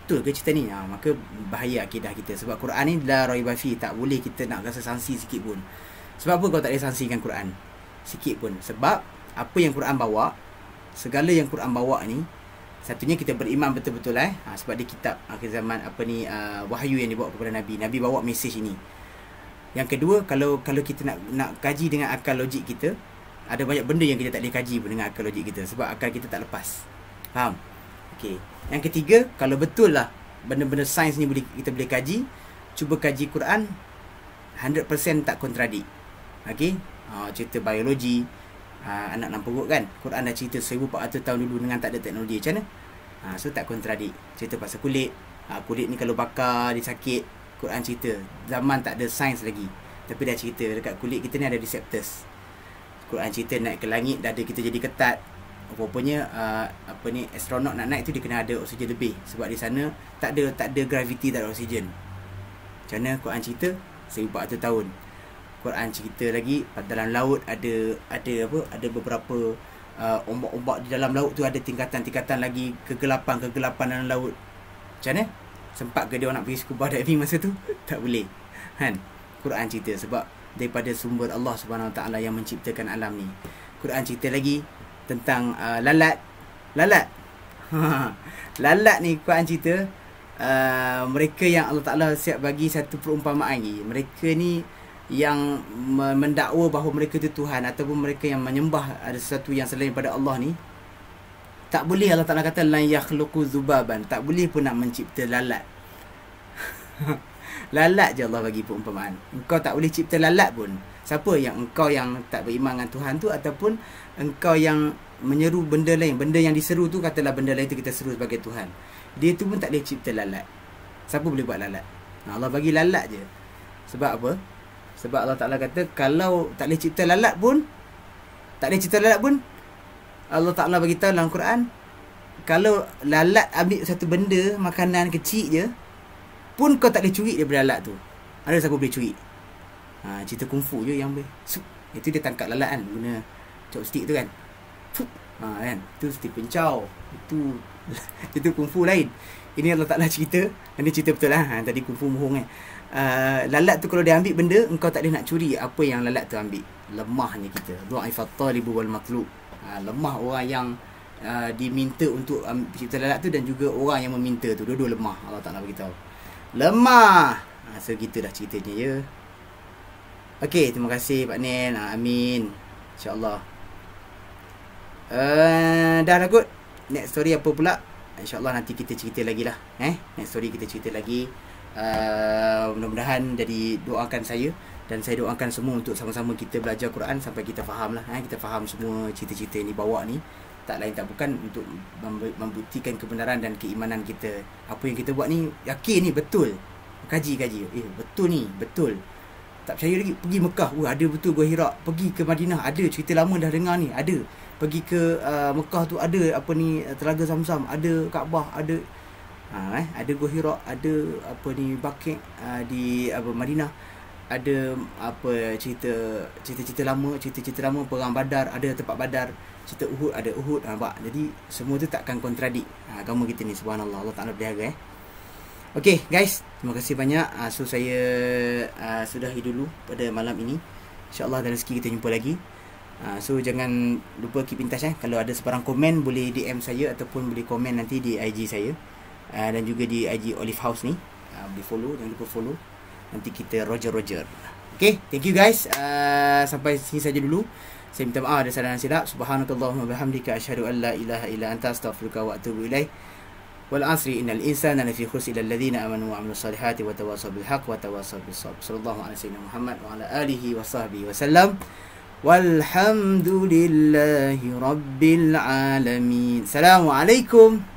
Betul ke cerita ni? Maka bahaya akidah kita. Sebab Quran ni la raiba fi, tak boleh kita nak rasa sangsi sikit pun. Sebab apa kau tak boleh sangsikan Quran sikit pun? Sebab apa yang Quran bawa, segala yang Quran bawa ni, satunya kita beriman betul-betul sebab dia kitab akhir zaman, wahyu yang dibawa kepada Nabi. Nabi bawa mesej ini. Yang kedua, kalau kita nak kaji dengan akal logik kita, ada banyak benda yang kita tak boleh kaji pun dengan akal logik kita, sebab akal kita tak lepas. Faham? Okey. Yang ketiga, kalau betul lah benda-benda sains ni kita boleh kaji, cuba kaji Quran 100% tak kontradik. Okey? Cerita biologi, anak dalam perut kan, Quran dah cerita 1400 tahun dulu dengan tak ada teknologi. Macam mana? So tak kontradik. Cerita pasal kulit, kulit ni kalau bakar dia sakit, Quran cerita. Zaman tak ada sains lagi, tapi dah cerita dekat kulit kita ni ada receptors. Quran cerita naik ke langit, dada kita jadi ketat. Rupanya astronot nak naik tu dia kena ada oksigen lebih, sebab di sana tak ada graviti, tak ada oksigen. Macam mana Quran cerita 1400 tahun. Quran cerita lagi dalam laut ada beberapa ombak-ombak di dalam laut tu, ada tingkatan-tingkatan lagi, kegelapan dalam laut. Macam mana? Sempat ke dia nak pergi scuba diving masa tu? Tak boleh. Kan? Quran cerita sebab daripada sumber Allah Subhanahu Wa Taala yang menciptakan alam ni. Quran cerita lagi tentang lalat. Lalat ni Quran cerita mereka yang Allah Ta'ala siap bagi satu perumpamaan lagi. Mereka ni yang mendakwa bahawa mereka tu Tuhan, ataupun mereka yang menyembah ada sesuatu yang selain daripada Allah ni, tak boleh. Allah Ta'ala kata lan yakhluqu zubaban, tak boleh pun nak mencipta lalat. Lalat je Allah bagi perumpamaan. Engkau tak boleh cipta lalat pun. Siapa yang engkau yang tak beriman dengan Tuhan tu, ataupun engkau yang menyeru benda lain, benda yang diseru tu, katalah benda lain tu kita seru sebagai Tuhan, dia tu pun tak boleh cipta lalat. Siapa boleh buat lalat? Allah bagi lalat je. Sebab apa? Sebab Allah Ta'ala kata kalau tak boleh cipta lalat pun, Allah Ta'ala bagi tahu dalam Quran, kalau lalat ambil satu benda, makanan kecil je pun, kau tak boleh curi daripada lalat tu. Ada siapa boleh curi? Cerita kungfu je yang boleh. Itu dia tangkap lalat kan, guna chopstick tu kan. Kan, itu Stephen Chow. Itu kungfu lain. Ini Allah Ta'ala cerita. Ini cerita betul lah. Tadi kungfu mohong kan. Lalat tu kalau dia ambil benda, engkau tak boleh nak curi apa yang lalat tu ambil. Lemahnya kita. Du'aifat talibu wal matlub. Lemah orang yang diminta untuk cipta lalat tu, dan juga orang yang meminta tu. Dua-dua lemah. Allah Ta'ala beritahu. Lemah. So gitulah ceritanya ya. Okey, terima kasih Pak Nen. Amin. InsyaAllah. Dah lah kot. Next story apa pula? InsyaAllah nanti kita cerita lagi lah. Next story kita cerita lagi. Mudah-mudahan jadi doakan saya, dan saya doakan semua untuk sama-sama kita belajar Quran sampai kita faham lah. Kita faham semua cerita-cerita yang dibawa ni. Tak lain tak bukan untuk membuktikan kebenaran dan keimanan kita. Apa yang kita buat ni, yakin ni betul. Kaji-kaji. Betul ni, betul. Tak percaya lagi, pergi Mekah. Ada betul Gua Hira. Pergi ke Madinah, ada cerita lama dah dengar ni, ada. Pergi ke Mekah tu ada apa ni, Telaga Zamzam, ada Kaabah, ada ada Gua Hira, ada apa ni, Baqi' di Madinah. Ada apa cerita-cerita lama perang Badar, ada tempat Badar. Cerita Uhud, ada Uhud. Nampak? Jadi semua tu takkan kontradik agama kita ni. Subhanallah, Allah Ta'ala pelihara. Okay guys, terima kasih banyak. So saya sudahi dulu pada malam ini. InsyaAllah ada rezeki kita jumpa lagi. So jangan lupa keep in touch. Kalau ada sebarang komen, boleh DM saya, ataupun boleh komen nanti di IG saya, dan juga di IG Olive House ni. Boleh follow, jangan lupa follow. Nanti kita Roger. Okay, thank you guys. Sampai sini saja dulu. Saya minta maaf ada salah dan silap. Subhanakallahumma bihamdika asyhadu an la ilaha illa anta astaghfiruka wa atubu ilaik. Wal asri innal insana lafi khusr illa alladhina amanu wa amilus solihati wa tawassaw bil haqq wa tawassaw bis sabr. Sallallahu alaihi wasallam Muhammad wa ala alihi wa sahbihi wasallam. Walhamdulillahi rabbil alamin. Assalamualaikum.